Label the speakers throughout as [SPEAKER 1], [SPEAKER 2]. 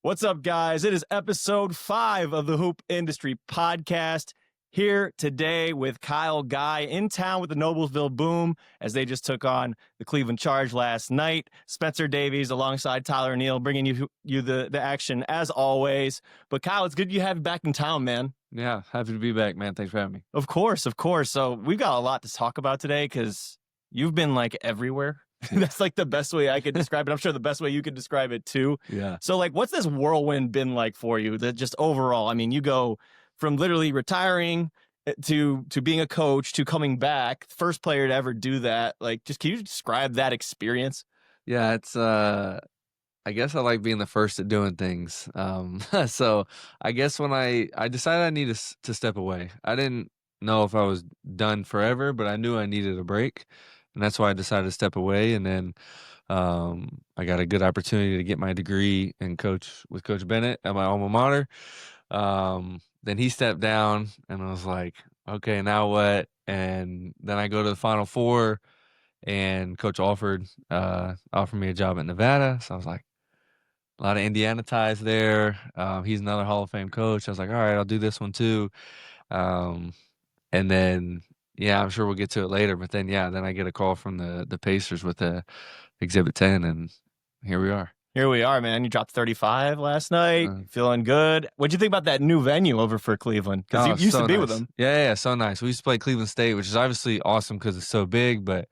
[SPEAKER 1] What's up, guys? It is episode 5 of the Hoop Industry Podcast. Here today with Kyle Guy in town with the Noblesville Boom as they just took on the Cleveland Charge last night. Spencer Davies alongside Tyler Neal bringing you the action as always. But Kyle, it's good you have you back in town, man.
[SPEAKER 2] Yeah, happy to be back, man. Thanks for having me.
[SPEAKER 1] Of course. So we've got a lot to talk about today because you've been like everywhere. That's like the best way I could describe it. I'm sure the best way you could describe it too.
[SPEAKER 2] Yeah.
[SPEAKER 1] So like, what's this whirlwind been like for you? That just overall, I mean, you go from literally retiring to being a coach to coming back, first player to ever do that. Like, just can you describe that experience?
[SPEAKER 2] Yeah, it's I guess I like being the first at doing things. So I guess when I decided I needed to step away, I didn't know if I was done forever, but I knew I needed a break. And that's why I decided to step away. And then I got a good opportunity to get my degree with Coach Bennett at my alma mater. Then he stepped down, and I was like, okay, now what? And then I go to the Final Four, and Coach offered me a job at Nevada. So I was like, a lot of Indiana ties there. He's another Hall of Fame coach. I was like, all right, I'll do this one too. And then, yeah, I'm sure we'll get to it later. But then I get a call from the Pacers with the Exhibit 10, and here we are.
[SPEAKER 1] Here we are, man. You dropped 35 last night. Feeling good. What'd you think about that new venue over for Cleveland? Because you used to be with them.
[SPEAKER 2] Yeah, so nice. We used to play Cleveland State, which is obviously awesome because it's so big, but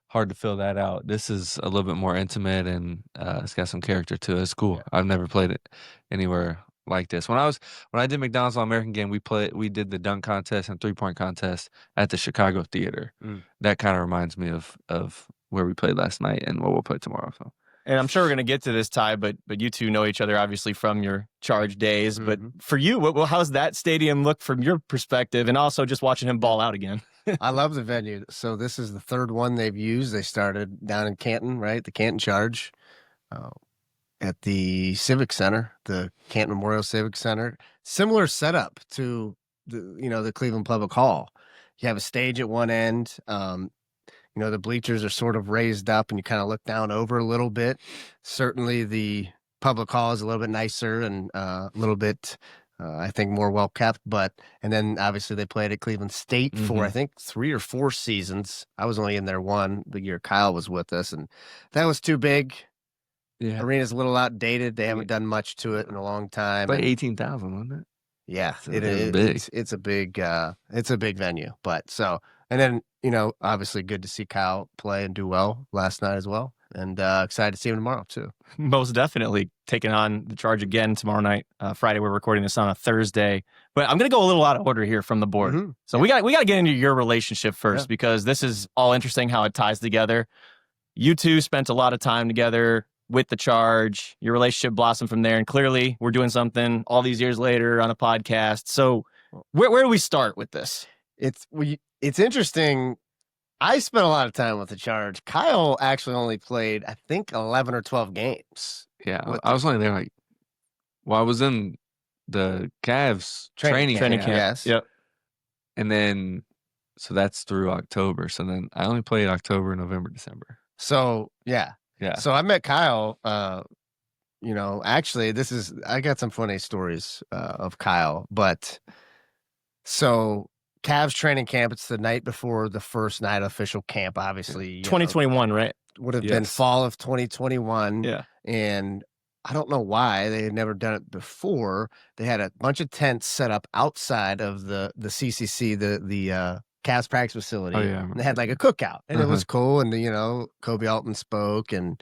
[SPEAKER 2] hard to fill that out. This is a little bit more intimate, and it's got some character to it. It's cool. Yeah. I've never played it anywhere like this. When I did McDonald's All-American game, we did the dunk contest and 3-point contest at the Chicago Theater. That kind of reminds me of where we played last night and what we'll play tomorrow. So.
[SPEAKER 1] And I'm sure we're going to get to this, Ty, but you two know each other obviously from your Charge days. Mm-hmm. But for you, how's that stadium look from your perspective, and also just watching him ball out again?
[SPEAKER 3] I love the venue. So this is the third one they've used. They started down in Canton, right? The Canton Charge at the Civic Center, the Canton Memorial Civic Center. Similar setup to the Cleveland Public Hall. You have a stage at one end. The bleachers are sort of raised up and you kind of look down over a little bit. Certainly the public hall is a little bit nicer and a little bit, I think, more well kept. And then obviously they played at Cleveland State for, I think, 3 or 4 seasons. I was only in there one, the year Kyle was with us, and that was too big. Yeah. Arena's a little outdated. They haven't done much to it in a long time.
[SPEAKER 2] It's like 18,000, wasn't it?
[SPEAKER 3] Yeah, it is big. It's a big venue. And then, obviously good to see Kyle play and do well last night as well. And excited to see him tomorrow, too.
[SPEAKER 1] Most definitely taking on the Charge again tomorrow night. Friday, we're recording this on a Thursday. But I'm going to go a little out of order here from the board. Mm-hmm. So we got to get into your relationship first because this is all interesting how it ties together. You two spent a lot of time together with the Charge. Your relationship blossomed from there. And clearly, we're doing something all these years later on a podcast. So where do we start with this?
[SPEAKER 3] It's interesting. I spent a lot of time with the Charge. Kyle actually only played, I think, 11 or 12 games.
[SPEAKER 2] Yeah, I was only there I was in the Cavs training camp.
[SPEAKER 3] Yes.
[SPEAKER 1] Yep.
[SPEAKER 2] And then, so that's through October. So then I only played October, November, December.
[SPEAKER 3] So, yeah. So I met Kyle, actually, I got some funny stories of Kyle, but so Cavs training camp, it's the night before the first night of official camp, obviously.
[SPEAKER 1] 2021, right?
[SPEAKER 3] Would have been fall of 2021.
[SPEAKER 1] Yeah.
[SPEAKER 3] And I don't know why they had never done it before. They had a bunch of tents set up outside of the CCC, the Cavs practice facility. Oh, yeah. And they had like a cookout, and it was cool. And Kobe Altman spoke, and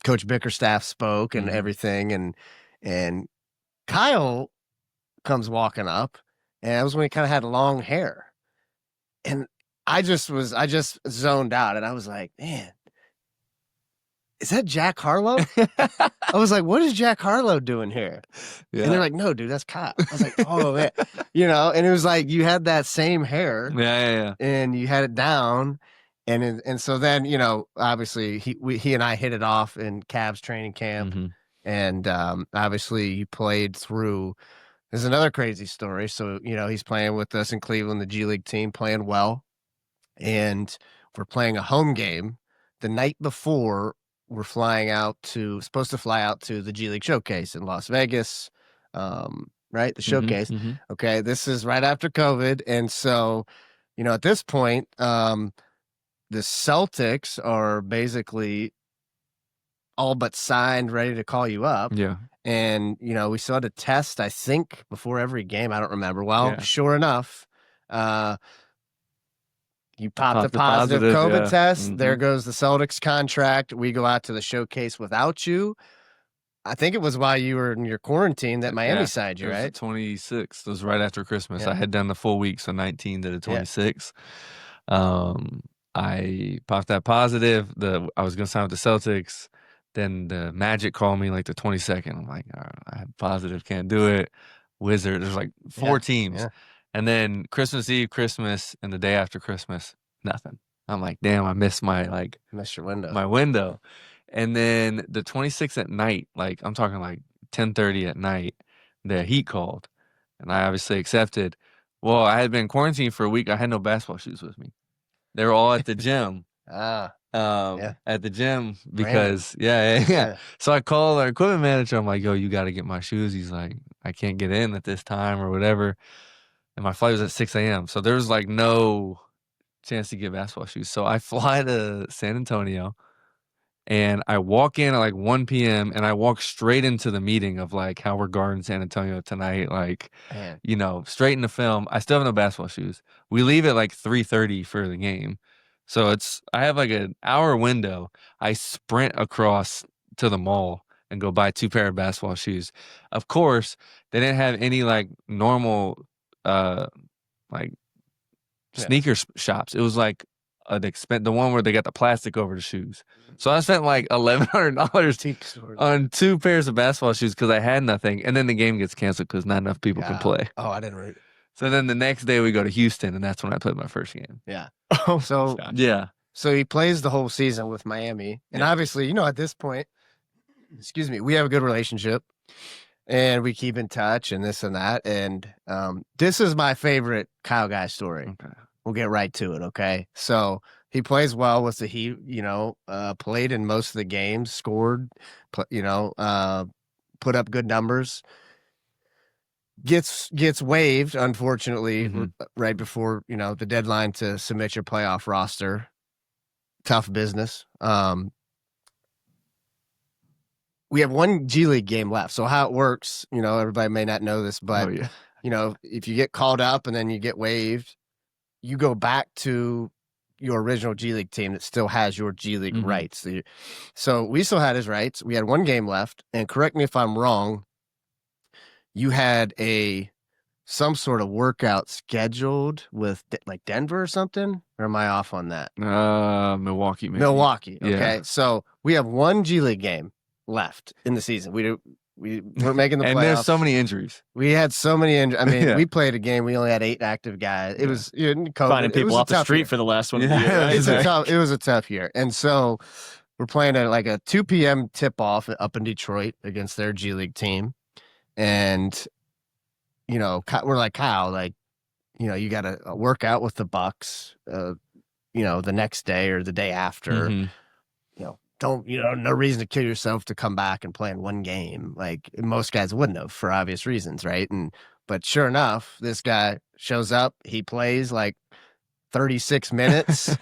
[SPEAKER 3] Coach Bickerstaff spoke, and everything. And Kyle comes walking up. And that was when he kind of had long hair. And I just zoned out. And I was like, man, is that Jack Harlow? I was like, what is Jack Harlow doing here? Yeah. And they're like, no, dude, that's Kyle. I was like, oh, man. And it was like you had that same hair.
[SPEAKER 2] Yeah.
[SPEAKER 3] And you had it down. And so then, obviously he and I hit it off in Cavs training camp. Mm-hmm. And obviously you played through. There's another crazy story. So, he's playing with us in Cleveland, the G League team, playing well. And we're playing a home game the night before we're supposed to fly out to the G League Showcase in Las Vegas, right? The showcase. Okay, this is right after COVID, and so, at this point, the Celtics are basically all but signed, ready to call you up.
[SPEAKER 2] Yeah.
[SPEAKER 3] And, we still had to test, I think, before every game. I don't remember. Well, sure enough, you popped a positive COVID test. There goes the Celtics contract. We go out to the showcase without you. I think it was while you were in your quarantine that Miami signed you,
[SPEAKER 2] it was
[SPEAKER 3] right?
[SPEAKER 2] The 26th. It was right after Christmas. I had done the full week, so 19 to the 26th. I popped that positive. I was going to sign with the Celtics. Then the Magic called me like the 22nd. I'm like, all right, I have positive, can't do it. Wizard, there's like 4 teams. Yeah. And then Christmas Eve, Christmas, and the day after Christmas, nothing. I'm like, damn, I missed
[SPEAKER 3] missed your window.
[SPEAKER 2] My window. And then the 26th at night, like I'm talking like 10:30 at night, the Heat called. And I obviously accepted. Well, I had been quarantined for a week. I had no basketball shoes with me. They were all at the gym. At the gym because So I called our equipment manager. I'm like, yo, you got to get my shoes. He's like, I can't get in at this time or whatever. And my flight was at 6 a.m. So there was like no chance to get basketball shoes. So I fly to San Antonio and I walk in at like 1 p.m. and I walk straight into the meeting of like how we're guarding San Antonio tonight. Like, straight in the film. I still have no basketball shoes. We leave at like 3:30 for the game. So I have like an hour window. I sprint across to the mall and go buy 2 pair of basketball shoes. Of course, they didn't have any like normal sneaker shops. It was like the one where they got the plastic over the shoes. So I spent like $1,100 on 2 pairs of basketball shoes because I had nothing. And then the game gets canceled because not enough people can play.
[SPEAKER 3] Oh, I didn't read it.
[SPEAKER 2] So then the next day we go to Houston, and that's when I played my first game.
[SPEAKER 3] Yeah.
[SPEAKER 2] So
[SPEAKER 3] he plays the whole season with Miami. And obviously, at this point, we have a good relationship. And we keep in touch and this and that. And this is my favorite Kyle Guy story. Okay. We'll get right to it, okay? So he plays well with the Heat, played in most of the games, scored, put up good numbers. Gets waived, unfortunately, right before, the deadline to submit your playoff roster. Tough business. We have 1 G League game left. So how it works, everybody may not know this, but, if you get called up and then you get waived, you go back to your original G League team that still has your G League rights. So we still had his rights. We had 1 game left. And correct me if I'm wrong, you had some sort of workout scheduled with like Denver or something? Or am I off on that?
[SPEAKER 2] Milwaukee, maybe.
[SPEAKER 3] Milwaukee. Okay. Yeah. So we have 1 G League game left in the season. We weren't making the playoffs.
[SPEAKER 2] And there's so many injuries.
[SPEAKER 3] We had so many injuries. I mean, we played a game. We only had 8 active guys. It was COVID.
[SPEAKER 1] Finding people off the street for the last one of the year.
[SPEAKER 3] It was a tough year. And so we're playing at like a 2 p.m. tip-off up in Detroit against their G League team. And, we're like, Kyle, like, you got to work out with the Bucks, the next day or the day after. Don't, no reason to kill yourself to come back and play in 1 game. Like most guys wouldn't have for obvious reasons, right? But sure enough, this guy shows up, he plays like 36 minutes,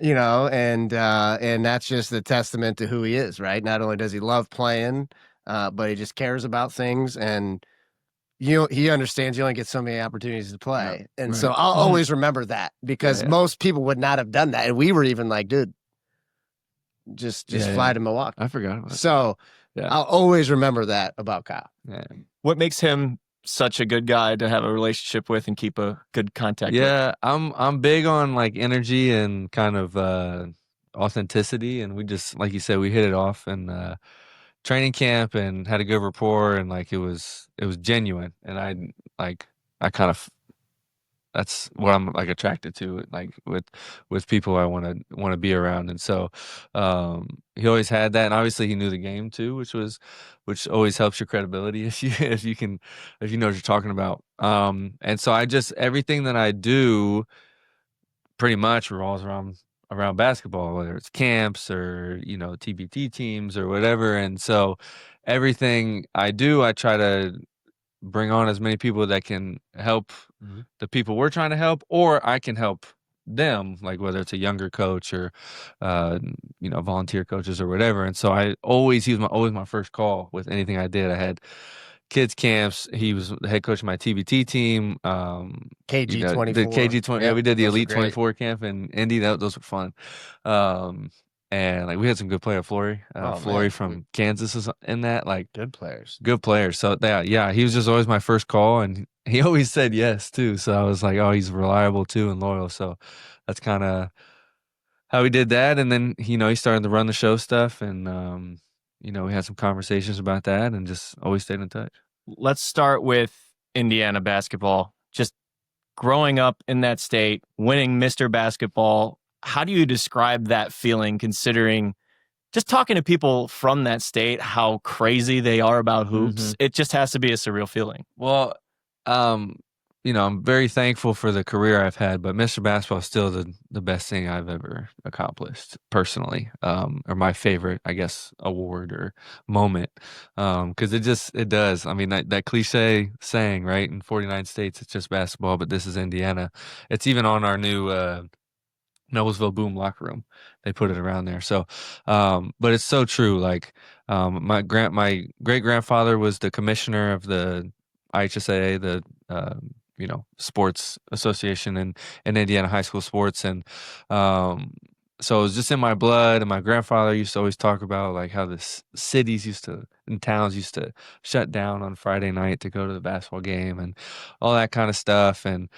[SPEAKER 3] and that's just a testament to who he is, right? Not only does he love playing, but he just cares about things, and he understands you only get so many opportunities to play. And so I'll always remember that because most people would not have done that. And we were even like, dude, just fly to Milwaukee.
[SPEAKER 2] I forgot about that.
[SPEAKER 3] So I'll always remember that about Kyle.
[SPEAKER 1] Yeah. What makes him such a good guy to have a relationship with and keep a good contact with?
[SPEAKER 2] Yeah, I'm big on like energy and kind of authenticity, and we just, like you said, we hit it off in training camp and had a good rapport, and like it was genuine, and I kind of, that's what I'm like attracted to, like with people I want to be around. And so he always had that, and obviously he knew the game too, which always helps your credibility if you know what you're talking about. And so everything that I do pretty much revolves around around basketball, whether it's camps or, TBT teams or whatever. And so everything I do, I try to bring on as many people that can help the people we're trying to help, or I can help them, like whether it's a younger coach or, volunteer coaches or whatever. And so he was always my first call with anything I did. I had kids camps. He was the head coach of my TBT team.
[SPEAKER 3] KG24.
[SPEAKER 2] The KG20. Yeah, we did the
[SPEAKER 3] those are
[SPEAKER 2] Elite
[SPEAKER 3] great.
[SPEAKER 2] 24 camp in Indy. Those were fun. And like we had some good player, Flory. Flory from Kansas is in that. Like
[SPEAKER 3] Good players.
[SPEAKER 2] So yeah, he was just always my first call, and he always said yes too. So I was like, oh, he's reliable too and loyal. So that's kind of how we did that. And then he started to run the show stuff, and we had some conversations about that, and just always stayed in touch.
[SPEAKER 1] Let's start with Indiana basketball. Just growing up in that state, winning Mr. Basketball. How do you describe that feeling, considering just talking to people from that state, how crazy they are about hoops? It just has to be a surreal feeling.
[SPEAKER 2] Well, I'm very thankful for the career I've had, but Mr. Basketball is still the best thing I've ever accomplished personally, or my favorite, I guess, award or moment. Because it does. I mean, that cliche saying, right? In 49 states, it's just basketball, but this is Indiana. It's even on our new Noblesville Boom locker room. They put it around there. So, but it's so true. Like, my great grandfather was the commissioner of the IHSAA, the sports association in Indiana high school sports, and so it was just in my blood. And my grandfather used to always talk about like how the cities and towns used to shut down on Friday night to go to the basketball game and all that kind of stuff. And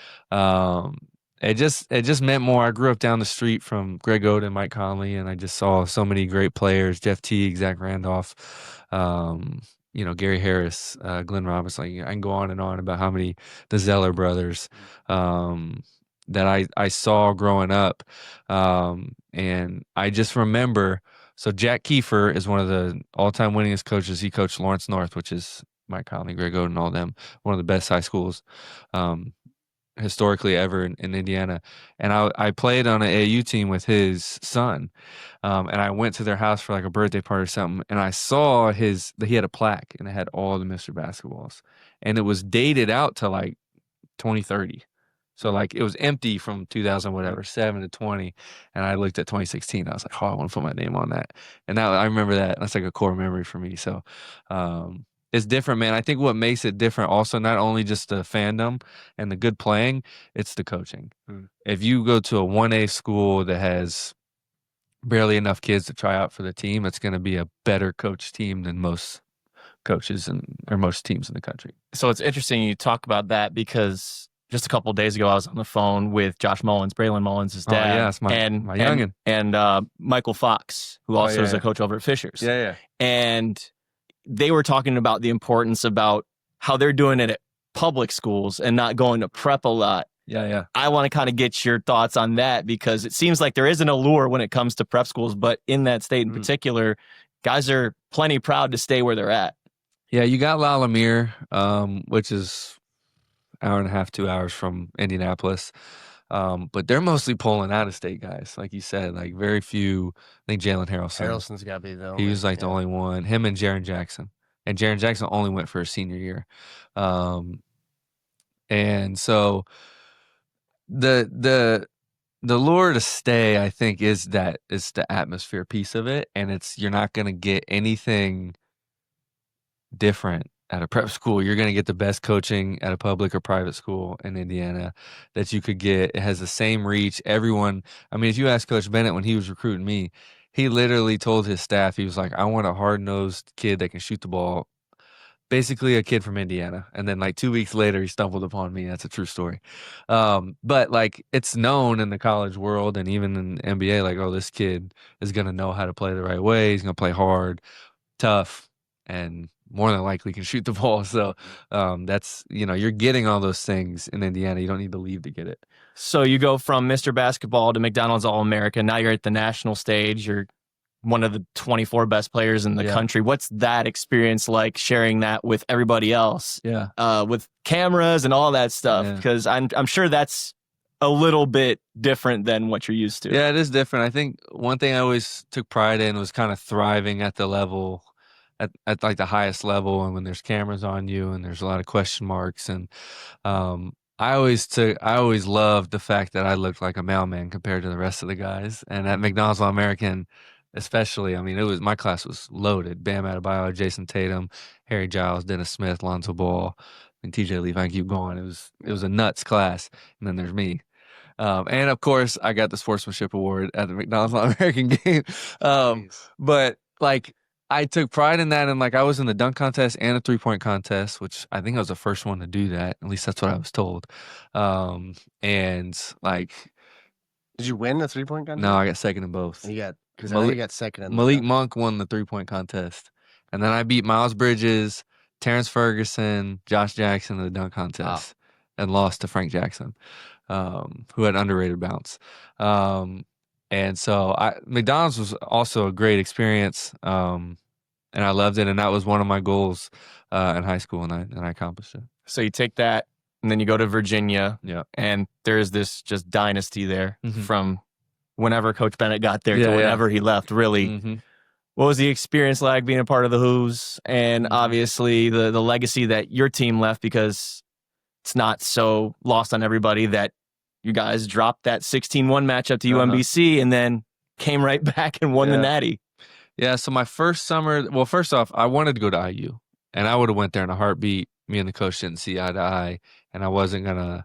[SPEAKER 2] it just meant more. I grew up down the street from Greg Oden, Mike Conley, and I just saw so many great players: Jeff Teague, Zach Randolph, Gary Harris, Glenn Roberts. Like I can go on and on about how many the Zeller brothers that I saw growing up, and I just remember. So Jack Kiefer is one of the all-time winningest coaches. He coached Lawrence North, which is Mike Conley, Greg Oden, all them, one of the best high schools historically ever in Indiana. And I played on an AAU team with his son, and I went to their house for like a birthday party or something, and I saw he had a plaque, and it had all the Mr. Basketballs, and it was dated out to like 2030. So like it was empty from 2000 whatever 7 to 20, and I looked at 2016. I was like, oh, I want to put my name on that, and now I remember that. That's like a core memory for me. So it's different, man. I think what makes it different also, not only just the fandom and the good playing, it's the coaching. If you go to a 1A school that has barely enough kids to try out for the team, it's going to be a better coach team than most coaches or most teams in the country.
[SPEAKER 1] So it's interesting you talk about that, because just a couple of days ago, I was on the phone with Josh Mullins, Braylon Mullins' dad.
[SPEAKER 2] Oh, yeah, it's my youngin'.
[SPEAKER 1] And Michael Fox, who also is a coach over at Fishers.
[SPEAKER 2] Yeah.
[SPEAKER 1] And they were talking about the importance about how they're doing it at public schools and not going to prep a lot.
[SPEAKER 2] Yeah.
[SPEAKER 1] I want to kind of get your thoughts on that, because it seems like there is an allure when it comes to prep schools, but in that state in particular, guys are plenty proud to stay where they're at.
[SPEAKER 2] Yeah, you got La Lumiere, which is hour and a half, 2 hours from Indianapolis. But they're mostly pulling out of state guys, like you said, like very few. I think Jalen Harrelson.
[SPEAKER 3] Harrelson's got to be the only.
[SPEAKER 2] He was like the only one. Him and Jaren Jackson. And Jaren Jackson only went for his senior year. And so the lure to stay, I think, is the atmosphere piece of it. And you're not going to get anything different at a prep school. You're going to get the best coaching at a public or private school in Indiana that you could get. It has the same reach. Everyone, I mean, if you ask Coach Bennett when he was recruiting me, he literally told his staff, he was like, I want a hard-nosed kid that can shoot the ball. Basically a kid from Indiana. And then like 2 weeks later, he stumbled upon me. That's a true story. But like it's known in the college world and even in the NBA, like, oh, this kid is going to know how to play the right way. He's going to play hard, tough, and more than likely can shoot the ball. So that's, you're getting all those things in Indiana. You don't need to leave to get it.
[SPEAKER 1] So you go from Mr. Basketball to McDonald's All-America. Now you're at the national stage. You're one of the 24 best players in the country. What's that experience like, sharing that with everybody else?
[SPEAKER 2] Yeah.
[SPEAKER 1] With cameras and all that stuff? Because I'm sure that's a little bit different than what you're used to.
[SPEAKER 2] Yeah, it is different. I think one thing I always took pride in was kind of thriving at the level, at like the highest level, and when there's cameras on you and there's a lot of question marks, and I always loved the fact that I looked like a mailman compared to the rest of the guys, and at McDonald's All-American, especially. I mean, my class was loaded. Bam Adebayo, Jason Tatum, Harry Giles, Dennis Smith, Lonzo Ball, and TJ Leaf. I can keep going. It was a nuts class, and then there's me. And of course, I got the sportsmanship award at the McDonald's All-American game. But like, I took pride in that, and like, I was in the dunk contest and a 3-point contest, which I think I was the first one to do that. At least that's what I was told. And like,
[SPEAKER 3] did you win the 3-point contest?
[SPEAKER 2] No, I got second in both.
[SPEAKER 3] You got because I know you got second in
[SPEAKER 2] Malik Monk won the 3-point contest, and then I beat Miles Bridges, Terrence Ferguson, Josh Jackson in the dunk contest, and lost to Frank Jackson, who had underrated bounce. And so McDonald's was also a great experience, and I loved it. And that was one of my goals in high school, and I accomplished it.
[SPEAKER 1] So you take that, and then you go to Virginia,
[SPEAKER 2] Yeah.
[SPEAKER 1] and there's this just dynasty there
[SPEAKER 2] Mhm.
[SPEAKER 1] from whenever Coach Bennett got there
[SPEAKER 2] Yeah,
[SPEAKER 1] to
[SPEAKER 2] yeah.
[SPEAKER 1] whenever he left, really.
[SPEAKER 2] Mm-hmm.
[SPEAKER 1] What was the experience like being a part of the Who's, and obviously the legacy that your team left, because it's not so lost on everybody that you guys dropped that 16-1 matchup to UMBC and then came right back and won the Natty.
[SPEAKER 2] Yeah, so my first summer, well, first off, I wanted to go to IU, and I would have went there in a heartbeat. Me and the coach didn't see eye to eye, and I wasn't gonna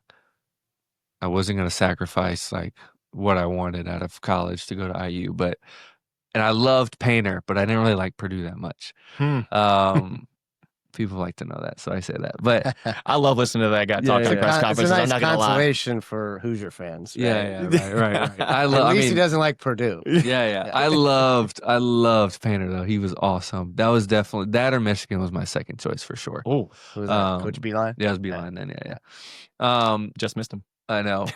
[SPEAKER 2] sacrifice like what I wanted out of college to go to IU. And I loved Painter, but I didn't really like Purdue that much. People like to know that, so I say that. But
[SPEAKER 1] I love listening to that guy talk at the press conferences.
[SPEAKER 3] It's a nice
[SPEAKER 1] I'm not gonna lie.
[SPEAKER 3] consolation for Hoosier fans. Right?
[SPEAKER 2] Right.
[SPEAKER 3] At least he doesn't like Purdue.
[SPEAKER 2] Yeah. I loved Painter though. He was awesome. That was definitely that, or Michigan was my second choice for sure.
[SPEAKER 3] Oh, who was that? Coach Beeline?
[SPEAKER 2] Yeah, it was Beeline then. Yeah.
[SPEAKER 1] Just missed him.
[SPEAKER 2] I know.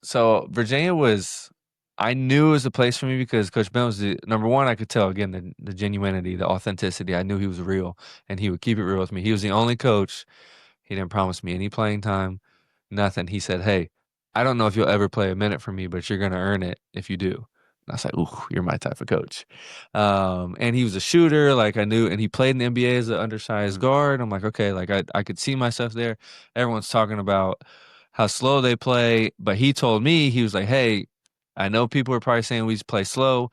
[SPEAKER 2] So Virginia was, I knew it was the place for me because Coach Ben was the number one. I could tell again the genuinity, the authenticity. I knew he was real, and he would keep it real with me. He was the only coach. He didn't promise me any playing time, nothing. He said, "Hey, I don't know if you'll ever play a minute for me, but you're going to earn it if you do." And I was like, "Ooh, you're my type of coach." And he was a shooter, like I knew, and he played in the NBA as an undersized guard. I'm like, okay, like I could see myself there. Everyone's talking about how slow they play, but he told me, he was like, "Hey, I know people are probably saying we play slow.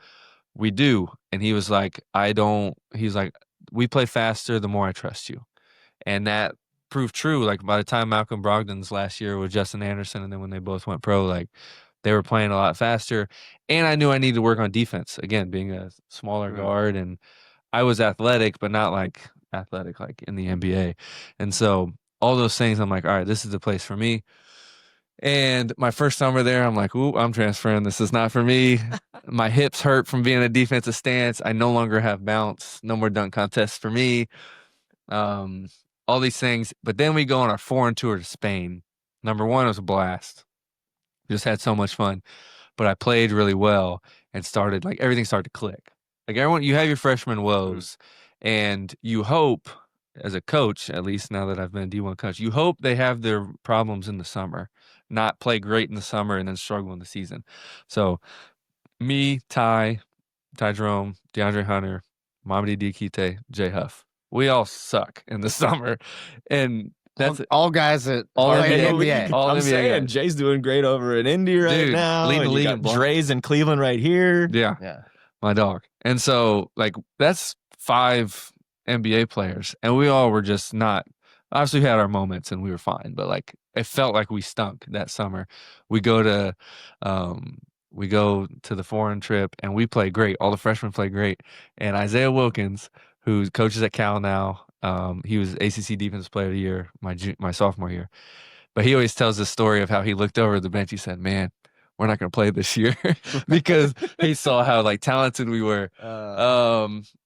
[SPEAKER 2] We do." And he was like, he's like, "We play faster the more I trust you." And that proved true. Like by the time Malcolm Brogdon's last year with Justin Anderson, and then when they both went pro, like they were playing a lot faster. And I knew I needed to work on defense. Again, being a smaller guard, and I was athletic, but not like athletic like in the NBA. And so all those things, I'm like, all right, this is the place for me. And my first summer there, I'm like, ooh, I'm transferring. This is not for me. My hips hurt from being a defensive stance. I no longer have bounce. No more dunk contests for me. All these things. But then we go on our foreign tour to Spain. Number one, it was a blast. Just had so much fun. But I played really well and started, like, everything started to click. Like, everyone, you have your freshman woes, and you hope, as a coach, at least now that I've been a D1 coach, you hope they have their problems in the summer, not play great in the summer and then struggle in the season. So me, Ty Jerome, DeAndre Hunter, Mamadi Diakite, Jay Huff, we all suck in the summer. And that's
[SPEAKER 3] all guys that
[SPEAKER 2] all
[SPEAKER 3] play in the
[SPEAKER 2] NBA.
[SPEAKER 3] NBA.
[SPEAKER 2] All
[SPEAKER 1] I'm
[SPEAKER 2] NBA
[SPEAKER 1] saying
[SPEAKER 2] guys.
[SPEAKER 1] Jay's doing great over in Indy right
[SPEAKER 2] Dude,
[SPEAKER 1] now.
[SPEAKER 2] leading the
[SPEAKER 1] and you
[SPEAKER 2] league
[SPEAKER 1] got
[SPEAKER 2] in block.
[SPEAKER 1] Dre's in Cleveland right here.
[SPEAKER 2] Yeah, my dog. And so, like, that's 5 NBA players, and we all were just not. Obviously, we had our moments, and we were fine. But like, it felt like we stunk that summer. We go to the foreign trip, and we play great. All the freshmen play great, and Isaiah Wilkins, who coaches at Cal now, he was ACC Defensive Player of the Year my sophomore year. But he always tells this story of how he looked over the bench. He said, "Man, we're not going to play this year," because he saw how like talented we were.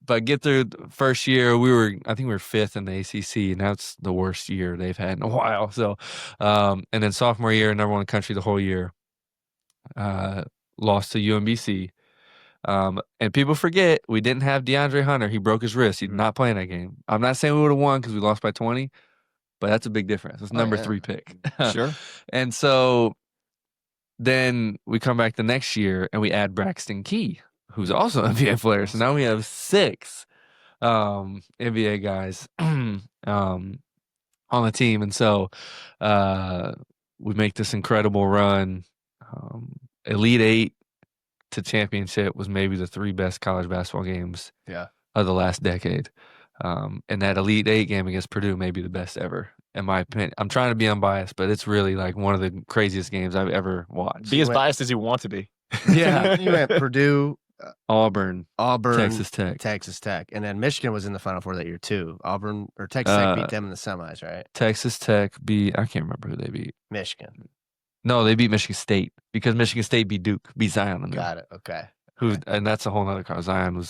[SPEAKER 2] But get through the first year, I think we were 5th in the ACC, and that's the worst year they've had in a while. So, and then sophomore year, number one in the country the whole year, lost to UMBC. And people forget we didn't have DeAndre Hunter. He broke his wrist. He did not play in that game. I'm not saying we would have won because we lost by 20, but that's a big difference. It's number 3 pick.
[SPEAKER 1] Sure.
[SPEAKER 2] And so then we come back the next year and we add Braxton Key, who's also an NBA player. So now we have 6 NBA guys on the team. And so we make this incredible run. Elite 8 to championship was maybe the 3 best college basketball games of the last decade. And that Elite 8 game against Purdue may be the best ever, in my opinion. I'm trying to be unbiased, but it's really like one of the craziest games I've ever watched.
[SPEAKER 1] Be as biased as you want to be.
[SPEAKER 2] Yeah.
[SPEAKER 3] You went Purdue,
[SPEAKER 2] Auburn,
[SPEAKER 3] Texas
[SPEAKER 2] Tech.
[SPEAKER 3] and then Michigan was in the Final Four that year too. Auburn or Texas Tech beat them in the semis, right?
[SPEAKER 2] Texas Tech I can't remember who they beat.
[SPEAKER 3] Michigan.
[SPEAKER 2] No, they beat Michigan State because Michigan State beat Duke, beat Zion.
[SPEAKER 3] Got it. Okay.
[SPEAKER 2] And that's a whole nother car. Zion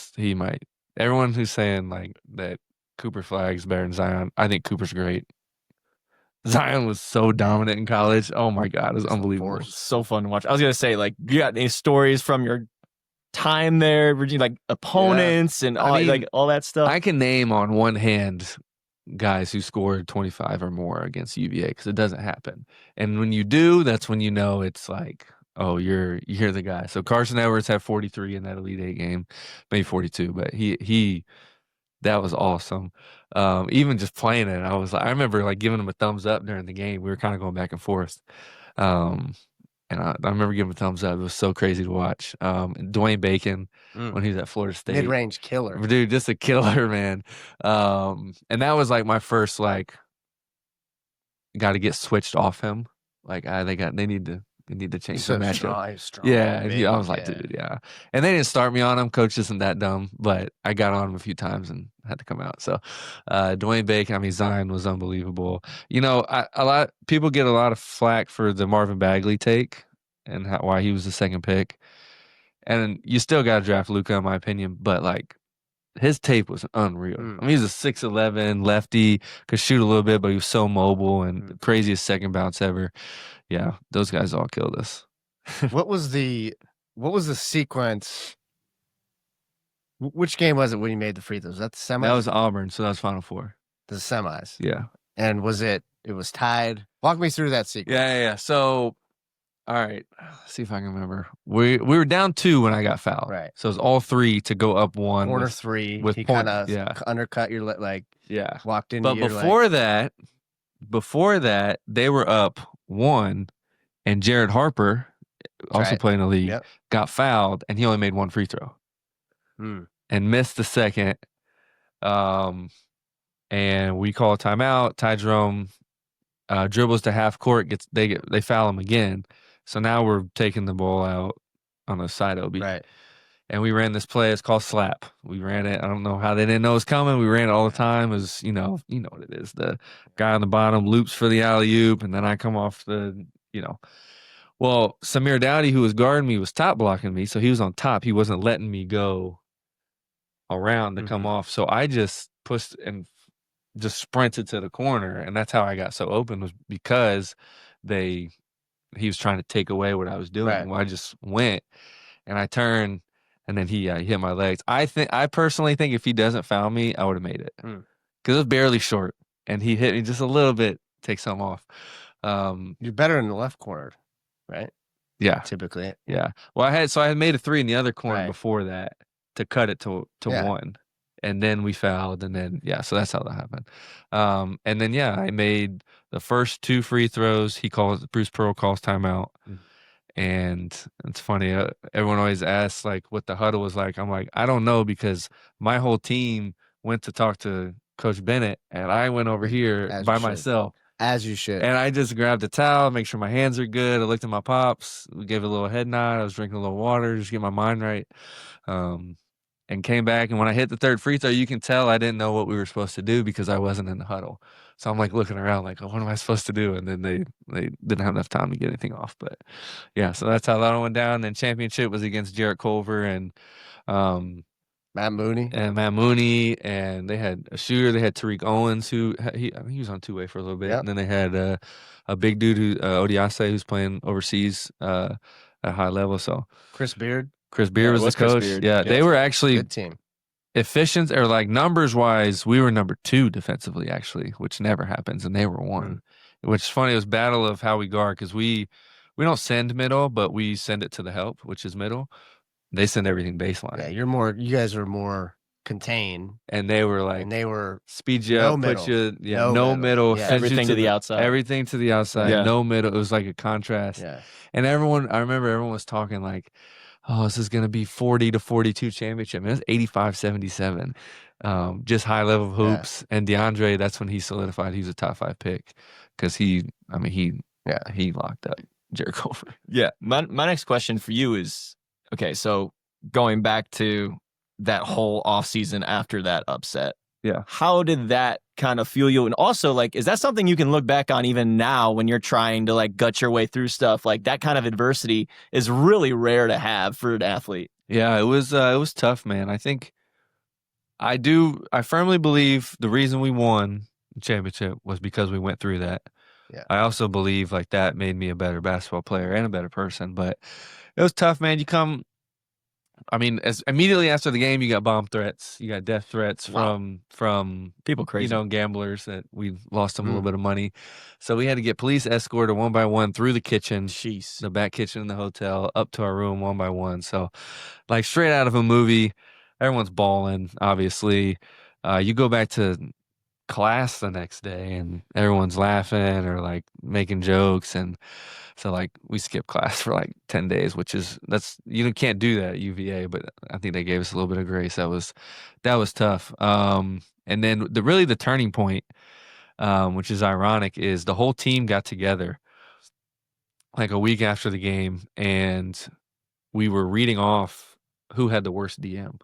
[SPEAKER 2] everyone who's saying like that Cooper Flag's better than Zion, I think Cooper's great. Zion was so dominant in college. Oh my God, it was unbelievable.
[SPEAKER 1] So fun to watch. I was gonna say, like, you got any stories from your time there, Virginia, like opponents and all that stuff?
[SPEAKER 2] I can name on one hand guys who scored 25 or more against UVA because it doesn't happen. And when you do, that's when you know it's like, oh, you're the guy. So Carson Edwards had 43 in that Elite 8 game, maybe 42, but he that was awesome. Even just playing it, I remember like giving him a thumbs up during the game. We were kind of going back and forth. And I remember giving him a thumbs up. It was so crazy to watch. Dwayne Bacon when he was at Florida State.
[SPEAKER 3] Mid-range killer.
[SPEAKER 2] Dude, just a killer, man. And that was like my first like got to get switched off him. Like they need to change the matchup.
[SPEAKER 3] Strong,
[SPEAKER 2] yeah, I was like, dude, yeah. And they didn't start me on him. Coach isn't that dumb, but I got on him a few times and had to come out. So Dwayne Bacon, I mean, Zion was unbelievable. You know, people get a lot of flack for the Marvin Bagley take and why he was the second pick. And you still got to draft Luka, in my opinion, but like his tape was unreal. I mean, he's a 6'11" lefty, could shoot a little bit, but he was so mobile and the craziest second bounce ever. Yeah, those guys all killed us.
[SPEAKER 3] What was the sequence? Which game was it when you made the free throws? Was that the semis?
[SPEAKER 2] That was Auburn, so that was Final Four.
[SPEAKER 3] The semis.
[SPEAKER 2] Yeah.
[SPEAKER 3] And it was tied? Walk me through that sequence.
[SPEAKER 2] Yeah. So, all right, let's see if I can remember. We were down 2 when I got fouled.
[SPEAKER 3] Right.
[SPEAKER 2] So it was all 3 to go up 1.
[SPEAKER 3] Corner 3.
[SPEAKER 2] With
[SPEAKER 3] he kind of undercut your walked into
[SPEAKER 2] But before that, they were up 1, and Jared Harper, also playing the league, got fouled, and he only made 1 free throw and missed the second. And we call a timeout. Ty Jerome dribbles to half court, they foul him again. So now we're taking the ball out on the side OB.
[SPEAKER 3] Right.
[SPEAKER 2] And we ran this play. It's called slap. We ran it. I don't know how they didn't know it was coming. We ran it all the time. It was, you know what it is. The guy on the bottom loops for the alley-oop, and then I come off Well, Samir Dowdy, who was guarding me, was top blocking me, so he was on top. He wasn't letting me go around to come off. So I just pushed and just sprinted to the corner, and that's how I got so open, was because he was trying to take away what I was doing.
[SPEAKER 3] Right.
[SPEAKER 2] Well, I just went, and I turned, and then he hit my legs. I personally think if he doesn't foul me, I would have made it because it was barely short, and he hit me just a little bit, take some off.
[SPEAKER 3] You're better in the left corner, right?
[SPEAKER 2] Yeah,
[SPEAKER 3] typically.
[SPEAKER 2] Yeah. Well, I had made a 3 in the other corner before that to cut it to 1. And then we fouled, and then so that's how that happened. And then I made the first 2 free throws. Bruce Pearl calls timeout, and it's funny. Everyone always asks like what the huddle was like. I'm like, I don't know, because my whole team went to talk to Coach Bennett, and I went over here by myself.
[SPEAKER 3] As you should.
[SPEAKER 2] And I just grabbed a towel, make sure my hands are good. I looked at my pops, we gave a little head nod. I was drinking a little water, just get my mind right. And came back, and when I hit the 3rd free throw, you can tell I didn't know what we were supposed to do because I wasn't in the huddle. So I'm like looking around like, oh, what am I supposed to do? And then they didn't have enough time to get anything off. But so that's how that one went down. And championship was against Jarrett Culver and
[SPEAKER 3] Matt Mooney.
[SPEAKER 2] And they had a shooter. They had Tariq Owens, who I think he was on 2-way for a little bit. Yep. And then they had a big dude, Odiase, who's playing overseas at a high level. So
[SPEAKER 3] Chris Beard
[SPEAKER 2] was the coach. They were actually
[SPEAKER 3] good team.
[SPEAKER 2] efficient or like numbers wise, we were number 2 defensively actually, which never happens, and they were 1. Which is funny. It was battle of how we guard because we don't send middle, but we send it to the help, which is middle. They send everything baseline.
[SPEAKER 3] Yeah, you guys are more contained,
[SPEAKER 2] and they were like,
[SPEAKER 3] and they were
[SPEAKER 2] speed you
[SPEAKER 3] no
[SPEAKER 2] up,
[SPEAKER 3] middle.
[SPEAKER 2] put you,
[SPEAKER 3] No
[SPEAKER 2] middle,
[SPEAKER 3] Yeah.
[SPEAKER 2] send you
[SPEAKER 1] Everything to the outside.
[SPEAKER 2] everything to the outside,
[SPEAKER 1] Yeah.
[SPEAKER 2] no middle. It was like a contrast.
[SPEAKER 3] Yeah.
[SPEAKER 2] And I remember everyone was talking like, oh, this is going to be 40-42 championship. And it was 85-77. Just high level hoops. And DeAndre, that's when he solidified. He was a top 5 pick because he locked up Jericho.
[SPEAKER 1] Yeah. My next question for you is, okay, so going back to that whole offseason after that upset.
[SPEAKER 2] Yeah.
[SPEAKER 1] How did that kind of fuel you? And also, like, is that something you can look back on even now when you're trying to like gut your way through stuff? Like that kind of adversity is really rare to have for an athlete.
[SPEAKER 2] Yeah, it was tough, man. I think I firmly believe the reason we won the championship was because we went through that.
[SPEAKER 3] Yeah.
[SPEAKER 2] I also believe like that made me a better basketball player and a better person, but it was tough, man. As immediately after the game, you got bomb threats, you got death threats from
[SPEAKER 1] People crazy.
[SPEAKER 2] Gamblers that we lost them a little bit of money. So we had to get police escorted one by one through the kitchen, the back kitchen in the hotel, up to our room one by one. So like straight out of a movie, everyone's bawling, obviously. You go back to class the next day and everyone's laughing or like making jokes, and so like we skipped class for like 10 days, you can't do that at UVA, but I think they gave us a little bit of grace. That was tough. And then the turning point, which is ironic, is the whole team got together like a week after the game, and we were reading off who had the worst DM.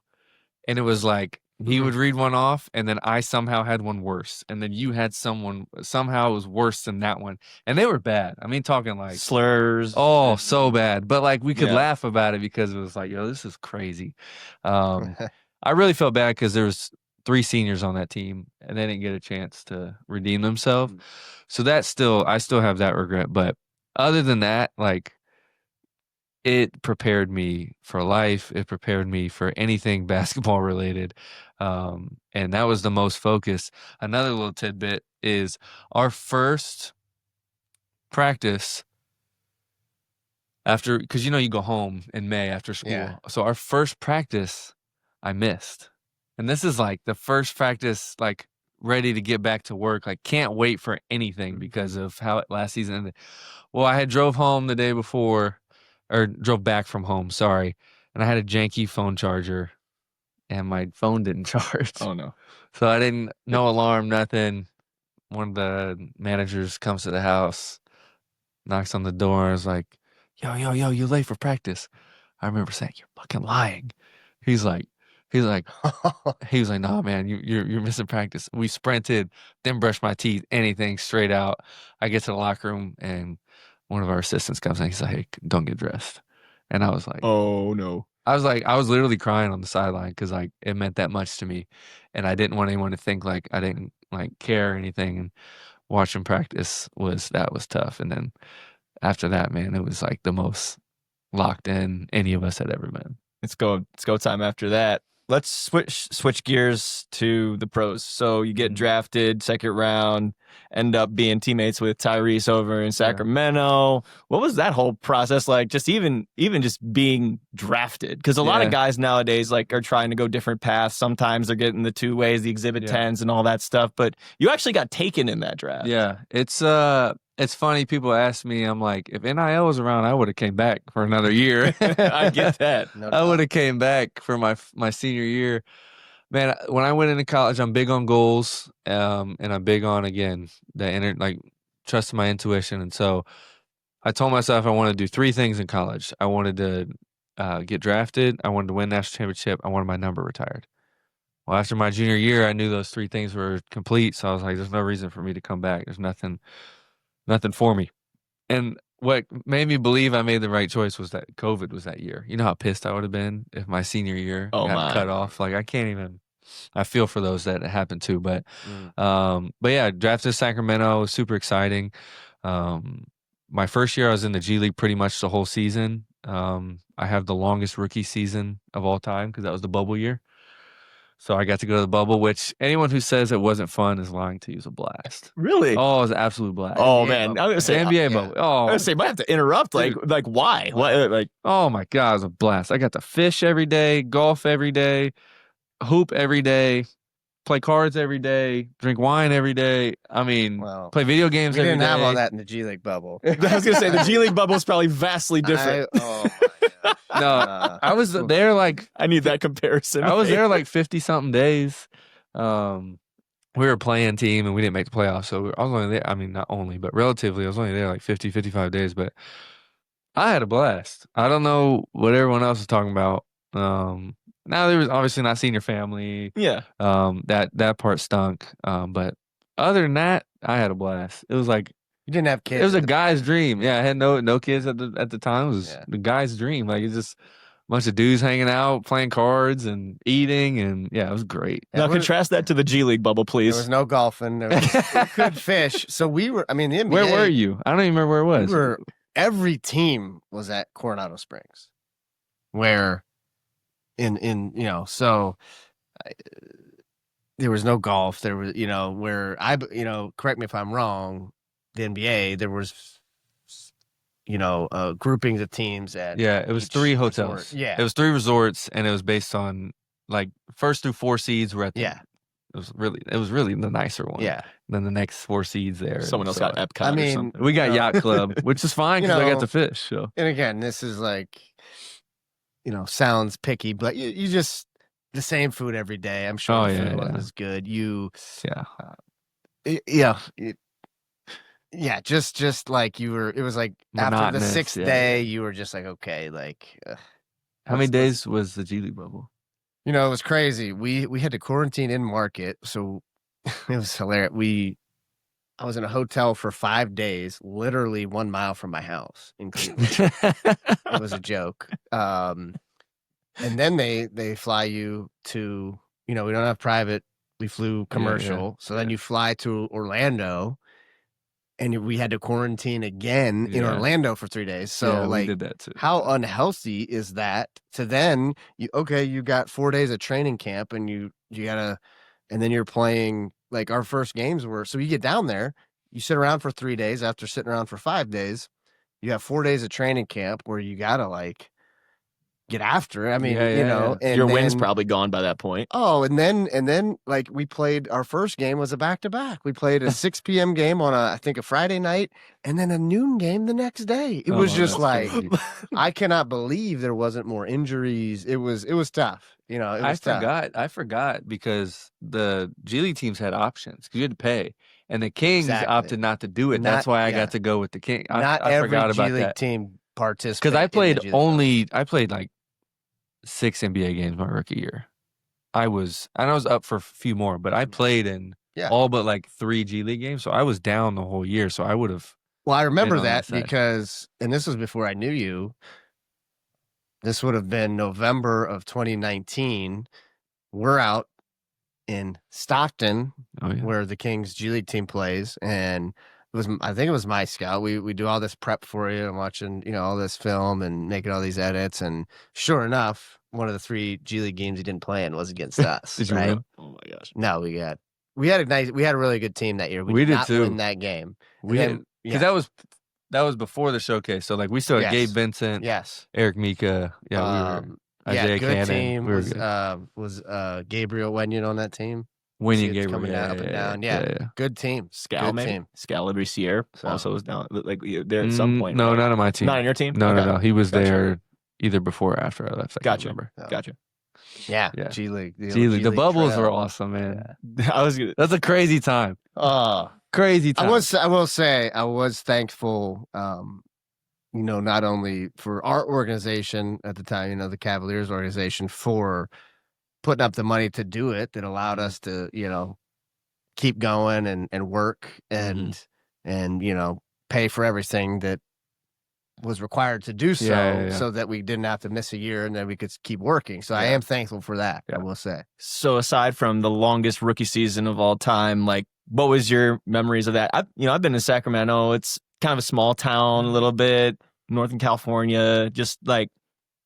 [SPEAKER 2] And it was like he would read one off, and then I somehow had one worse, and then you had someone somehow was worse than that one, and they were bad. I mean, talking like
[SPEAKER 1] slurs.
[SPEAKER 2] Oh, so bad. But like we could laugh about it because it was like, yo, this is crazy. I really felt bad because there was 3 seniors on that team, and they didn't get a chance to redeem themselves. So I still have that regret. But other than that, like, it prepared me for life. It prepared me for anything basketball related. And that was the most focus. Another little tidbit is our first practice because you go home in May after school.
[SPEAKER 3] Yeah.
[SPEAKER 2] So our first practice, I missed. And this is like the first practice, like ready to get back to work. Like can't wait for anything because of how last season ended. Well, I had drove home the day before, or drove back from home, sorry. And I had a janky phone charger and my phone didn't charge.
[SPEAKER 1] Oh no.
[SPEAKER 2] So I didn't, no alarm, nothing. One of the managers comes to the house, knocks on the door, and is like, yo, you late for practice. I remember saying, you're fucking lying. He's like, nah, man, you're missing practice. We sprinted, didn't brush my teeth, anything, straight out. I get to the locker room and one of our assistants comes in. He's like, hey, don't get dressed. And I was like,
[SPEAKER 1] oh no.
[SPEAKER 2] I was literally crying on the sideline because like it meant that much to me, and I didn't want anyone to think like I didn't like care or anything. And watching practice was tough. And then after that, man, it was like the most locked in any of us had ever been.
[SPEAKER 1] It's go time after that. Let's switch gears to the pros. So you get drafted, second round, end up being teammates with Tyrese over in Sacramento. Yeah. What was that whole process like? Just even just being drafted, because a lot of guys nowadays like are trying to go different paths. Sometimes they're getting the 2 ways, the Exhibit 10s, and all that stuff. But you actually got taken in that draft.
[SPEAKER 2] Yeah, it's funny. People ask me, I'm like, if NIL was around, I would have came back for another year.
[SPEAKER 1] I get that.
[SPEAKER 2] I would have came back for my senior year. Man, when I went into college, I'm big on goals, and I'm big on, again, trusting my intuition. And so I told myself I wanted to do 3 things in college. I wanted to get drafted. I wanted to win national championship. I wanted my number retired. Well, after my junior year, I knew those 3 things were complete. So I was like, there's no reason for me to come back. There's nothing for me. And what made me believe I made the right choice was that COVID was that year. You know how pissed I would have been if my senior year got cut off. Like I feel for those that it happened to, but yeah, drafted Sacramento was super exciting. My first year I was in the G League pretty much the whole season. I have the longest rookie season of all time because that was the bubble year. So I got to go to the bubble, which anyone who says it wasn't fun is lying to you. It was a blast.
[SPEAKER 1] Really?
[SPEAKER 2] Oh, it was an absolute blast.
[SPEAKER 1] Oh
[SPEAKER 3] NBA
[SPEAKER 1] man,
[SPEAKER 3] bubble.
[SPEAKER 1] I'm gonna
[SPEAKER 2] The
[SPEAKER 1] say
[SPEAKER 2] NBA bubble. Oh,
[SPEAKER 1] I'm gonna say might have to interrupt. Like why? What? Like
[SPEAKER 2] oh my God, it was a blast. I got to fish every day, golf every day, hoop every day, play cards every day, drink wine every day. I mean,
[SPEAKER 3] Well,
[SPEAKER 2] play video games
[SPEAKER 3] we
[SPEAKER 2] every
[SPEAKER 3] didn't have all
[SPEAKER 2] day.
[SPEAKER 3] that in the G League bubble.
[SPEAKER 1] I was gonna say the G League bubble is probably vastly different.
[SPEAKER 3] Oh my gosh.
[SPEAKER 2] No, I was there like
[SPEAKER 1] I need that comparison.
[SPEAKER 2] I was there like 50 something days. We were a playing team and we didn't make the playoffs. So I was only there. I mean, not only, but relatively, I was only there like 50, 55 days. But I had a blast. I don't know what everyone else is talking about. Now there was obviously not seeing your family.
[SPEAKER 1] Yeah.
[SPEAKER 2] That part stunk. But other than that, I had a blast. It was like
[SPEAKER 3] You didn't have kids.
[SPEAKER 2] it was a guy's dream. Yeah, I had no kids at the time. It was
[SPEAKER 3] Yeah.
[SPEAKER 2] the guy's dream. Like it's just a bunch of dudes hanging out, playing cards and eating, and yeah, it was great.
[SPEAKER 1] Now contrast that to the G League bubble,
[SPEAKER 3] There
[SPEAKER 1] please.
[SPEAKER 3] was no golfing. There was, we could fish. So we were. I mean, the NBA.
[SPEAKER 2] Where were you? I don't even remember where it was.
[SPEAKER 3] Every team was at Coronado Springs, where in so there was no golf. There was where correct me if I'm wrong. The NBA there was groupings of teams at
[SPEAKER 2] Yeah, it was
[SPEAKER 3] each
[SPEAKER 2] 3
[SPEAKER 3] resort.
[SPEAKER 2] hotels.
[SPEAKER 3] Yeah,
[SPEAKER 2] It was 3 resorts, and it was based on like first through 4 seeds were at the,
[SPEAKER 3] yeah,
[SPEAKER 2] It was really the nicer one.
[SPEAKER 3] yeah.
[SPEAKER 2] Then the next 4 seeds there.
[SPEAKER 1] Someone else
[SPEAKER 2] So,
[SPEAKER 1] got Epcot.
[SPEAKER 3] I
[SPEAKER 1] or
[SPEAKER 3] mean,
[SPEAKER 1] something.
[SPEAKER 2] we got Yacht Club, which is fine because I got to fish. So
[SPEAKER 3] And again, this is like sounds picky, but you just the same food every day. I'm sure the food wasn't as good. Just like you were. It was like after the
[SPEAKER 2] Monotonous,
[SPEAKER 3] 6th day, you were just like, okay, like.
[SPEAKER 2] how many days was the G League bubble?
[SPEAKER 3] It was crazy. We had to quarantine in market, so it was hilarious. I was in a hotel for 5 days, literally 1 mile from my house in Cleveland. It was a joke. And then they fly you to, we don't have private. We flew commercial. So then you fly to Orlando, and we had to quarantine again in Orlando for 3 days. So
[SPEAKER 2] we did that too.
[SPEAKER 3] how unhealthy is that? To then you got 4 days of training camp, and you gotta, and then you're playing. Like our first games were, so you get down there, you sit around for 3 days. After sitting around for 5 days, you have 4 days of training camp where you gotta like get after it. I mean, and
[SPEAKER 1] your win's probably gone by that point.
[SPEAKER 3] Oh, and then like we played our first game was a back-to-back. We played a 6 p.m. game on I think a Friday night, and then a noon game the next day. It was just like
[SPEAKER 2] crazy.
[SPEAKER 3] I cannot believe there wasn't more injuries. It was tough. It was tough.
[SPEAKER 2] I forgot because the G League teams had options because you had to pay, and the Kings opted not to do it. That's why I got to go with the King.
[SPEAKER 3] Not
[SPEAKER 2] I
[SPEAKER 3] every
[SPEAKER 2] forgot
[SPEAKER 3] G
[SPEAKER 2] about
[SPEAKER 3] League
[SPEAKER 2] that
[SPEAKER 3] team participated
[SPEAKER 2] because I played like 6 NBA games my rookie year. I was up for a few more, but I played in all but like 3 G League games, so I was down the whole year. So I would have.
[SPEAKER 3] Well, I remember that because, and this was before I knew you. This would have been November of 2019. We're out in Stockton, where the Kings G League team plays, and I think it was my scout. We do all this prep for you and watching, all this film and making all these edits, and sure enough, one of the 3 G League games he didn't play in was against us.
[SPEAKER 1] Did you win? Oh my gosh!
[SPEAKER 3] No, we had a really good team that year. We did not win that game.
[SPEAKER 2] Because that was before the showcase. So like we still had Gabe Vincent, Eric Mika, we were Isaiah
[SPEAKER 3] good
[SPEAKER 2] Cannon.
[SPEAKER 3] Team
[SPEAKER 2] we were
[SPEAKER 3] was Gabriel Wenyon on that team.
[SPEAKER 2] Winning Gabriel
[SPEAKER 3] coming up and down. Yeah. Good team.
[SPEAKER 1] Scal,
[SPEAKER 3] good team.
[SPEAKER 1] Scal Sierra also was down like there at some point.
[SPEAKER 2] No,
[SPEAKER 1] right?
[SPEAKER 2] not on my team.
[SPEAKER 1] Not on your team.
[SPEAKER 2] No. He was there either before or after I left. I can't remember.
[SPEAKER 1] Gotcha.
[SPEAKER 3] Yeah. G League.
[SPEAKER 2] G League. The bubbles were awesome, man.
[SPEAKER 1] Yeah.
[SPEAKER 2] That's a crazy time. Crazy time.
[SPEAKER 3] I will say I was thankful. Not only for our organization at the time, the Cavaliers organization, for putting up the money to do it, that allowed us to, keep going and work and pay for everything that was required to do so, so that we didn't have to miss a year and then we could keep working. So I am thankful for that, I will say.
[SPEAKER 1] So aside from the longest rookie season of all time, like what was your memories of that? I've been to Sacramento. It's kind of a small town, a little bit, Northern California, just like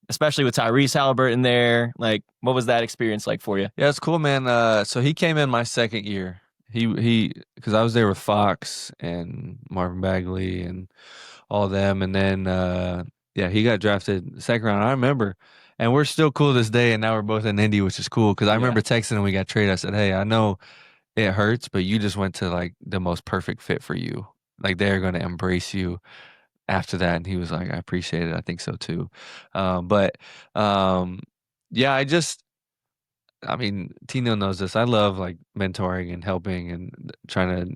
[SPEAKER 1] especially with Tyrese Halliburton there. Like, what was that experience like for you?
[SPEAKER 2] Yeah, it's cool, man. So he came in my second year. He because I was there with Fox and Marvin Bagley and all them, and then yeah, he got drafted second round. I remember, and we're still cool to this day. And now we're both in Indy, which is cool because I remember texting him when we got traded. I said, "Hey, I know it hurts, but you just went to like the most perfect fit for you. Like they're going to embrace you after that." And he was like, "I appreciate it. I think so too." But yeah, I mean, Tino knows this. I love like mentoring and helping and trying to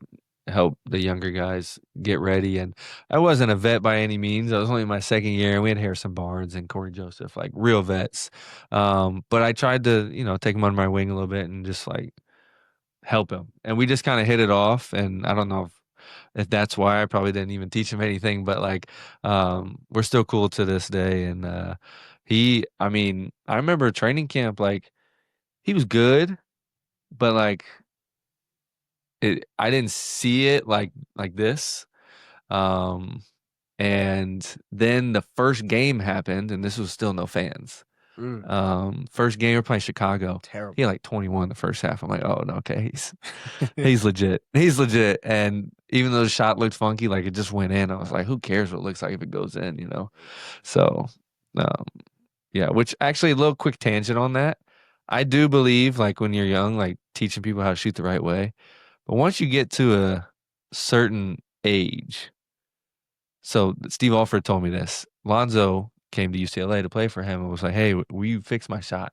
[SPEAKER 2] help the younger guys get ready. And I wasn't a vet by any means. I was only my second year, and we had Harrison Barnes and Corey Joseph, like real vets. But I tried to, take him under my wing a little bit and just like help him. And we just kind of hit it off. And I don't know if that's why I probably didn't even teach him anything, but like we're still cool to this day. And I mean, I remember training camp, like he was good, but like I didn't see it like this. And then the first game happened, and this was still no fans. First game we're playing Chicago.
[SPEAKER 3] Terrible.
[SPEAKER 2] He had like 21 the first half. I'm like, oh no, okay, he's legit. He's legit. And even though the shot looked funky, like it just went in. I was like, who cares what it looks like if it goes in, So, yeah. Which actually, a little quick tangent on that. I do believe, like when you're young, like teaching people how to shoot the right way. But once you get to a certain age, so Steve Alford told me this. Lonzo came to UCLA to play for him and was like, "Hey, will you fix my shot?"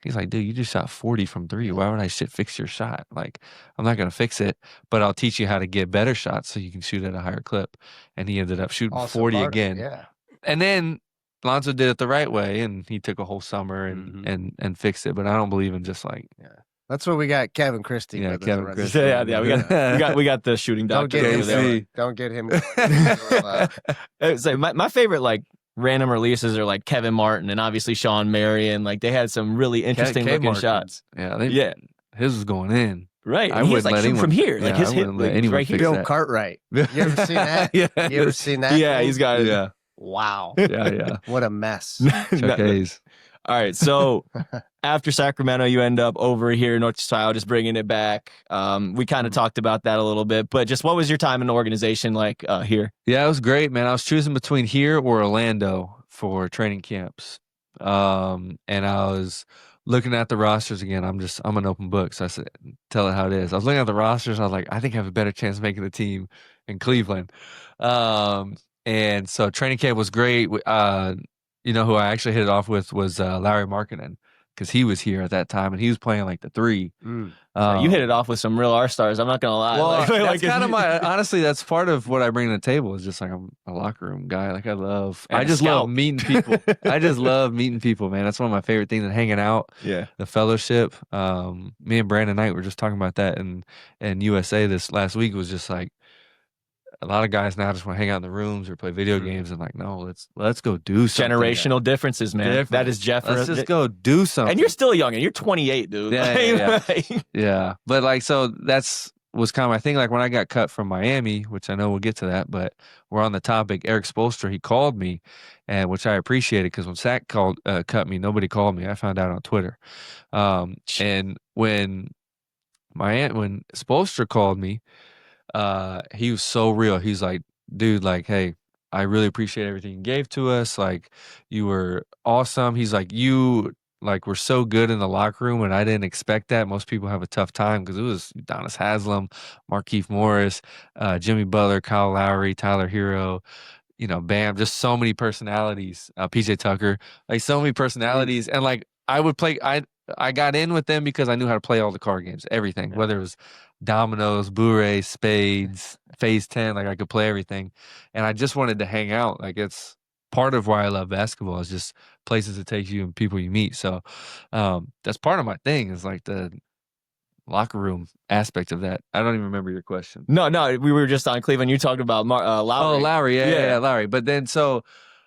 [SPEAKER 2] He's like, "Dude, you just shot 40 from 3. Why would I fix your shot? Like, I'm not going to fix it, but I'll teach you how to get better shots so you can shoot at a higher clip." And he ended up shooting 40 again.
[SPEAKER 3] Yeah.
[SPEAKER 2] And then Lonzo did it the right way, and he took a whole summer and fixed it. But I don't believe in just like
[SPEAKER 3] That's what we got Kevin Christie.
[SPEAKER 2] Yeah,
[SPEAKER 3] with us
[SPEAKER 2] Kevin
[SPEAKER 3] the rest
[SPEAKER 2] Christie.
[SPEAKER 3] of the
[SPEAKER 1] Yeah, we got the shooting
[SPEAKER 3] Don't
[SPEAKER 1] doctor
[SPEAKER 3] get him
[SPEAKER 1] over there.
[SPEAKER 3] going. Don't get him going.
[SPEAKER 1] It's like my favorite like random releases are like Kevin Martin and obviously Sean Marion. Like they had some really interesting looking
[SPEAKER 2] Martin.
[SPEAKER 1] shots.
[SPEAKER 2] Yeah, his was going in.
[SPEAKER 1] Right.
[SPEAKER 2] I
[SPEAKER 1] and he was
[SPEAKER 2] wouldn't
[SPEAKER 1] like
[SPEAKER 2] let
[SPEAKER 1] shooting
[SPEAKER 2] anyone
[SPEAKER 1] from here. Like
[SPEAKER 2] yeah,
[SPEAKER 1] his
[SPEAKER 2] I
[SPEAKER 1] hit
[SPEAKER 2] wouldn't let
[SPEAKER 1] like,
[SPEAKER 2] anyone
[SPEAKER 1] right here.
[SPEAKER 2] fix
[SPEAKER 3] Bill
[SPEAKER 2] that.
[SPEAKER 3] Cartwright. You ever seen that?
[SPEAKER 2] Yeah.
[SPEAKER 3] You ever seen that?
[SPEAKER 1] Yeah, he's got it.
[SPEAKER 2] Yeah.
[SPEAKER 3] Wow.
[SPEAKER 2] Yeah.
[SPEAKER 3] What a mess.
[SPEAKER 2] Chuck Hayes.
[SPEAKER 1] All right, so after Sacramento, you end up over here in North Style, just bringing it back. We kind of talked about that a little bit, but just what was your time in the organization like here?
[SPEAKER 2] Yeah, it was great, man. I was choosing between here or Orlando for training camps, and I was looking at the rosters again. I'm an open book, so I said, tell it how it is. I was looking at the rosters. I was like, I think I have a better chance of making the team in Cleveland. And so training camp was great. Who I actually hit it off with was Larry Markkinen, because he was here at that time and he was playing like the 3.
[SPEAKER 1] You hit it off with some real R-stars. I'm not gonna lie.
[SPEAKER 2] Well, that's kind of honestly, that's part of what I bring to the table. Is just like I'm a locker room guy. Like I just love meeting people. I just love meeting people, man. That's one of my favorite things, and hanging out.
[SPEAKER 1] Yeah,
[SPEAKER 2] the fellowship. Me and Brandon Knight were just talking about that in USA this last week. It was just like a lot of guys now just want to hang out in the rooms or play video games, and like, no, let's go do something.
[SPEAKER 1] Generational differences, man. That is Jeff.
[SPEAKER 2] Let's just go do something.
[SPEAKER 1] And you're still young, and you're 28, dude.
[SPEAKER 2] Yeah. But like, so was kind of my thing. Like when I got cut from Miami, which I know we'll get to that, but we're on the topic. Eric Spoelstra, he called me, and which I appreciated, because when Sack cut me, nobody called me. I found out on Twitter. And when Spoelstra called me, he was so real. He's like, dude, like, hey, I really appreciate everything you gave to us. Like, you were awesome. He's like, you like were so good in the locker room, and I didn't expect that. Most people have a tough time because it was Udonis Haslem, Markieff Morris, Jimmy Butler, Kyle Lowry, Tyler Hero, Bam, just so many personalities. PJ Tucker, like so many personalities. And like I would play, I got in with them because I knew how to play all the card games, everything, whether it was dominoes, bourrée, spades, phase 10, like I could play everything. And I just wanted to hang out. Like it's part of why I love basketball, is just places it takes you and people you meet. So that's part of my thing, is like the locker room aspect of that. I don't even remember your question.
[SPEAKER 1] No, we were just on Cleveland. You talked about Lowry.
[SPEAKER 2] Oh, Lowry. Yeah, Lowry. But then, so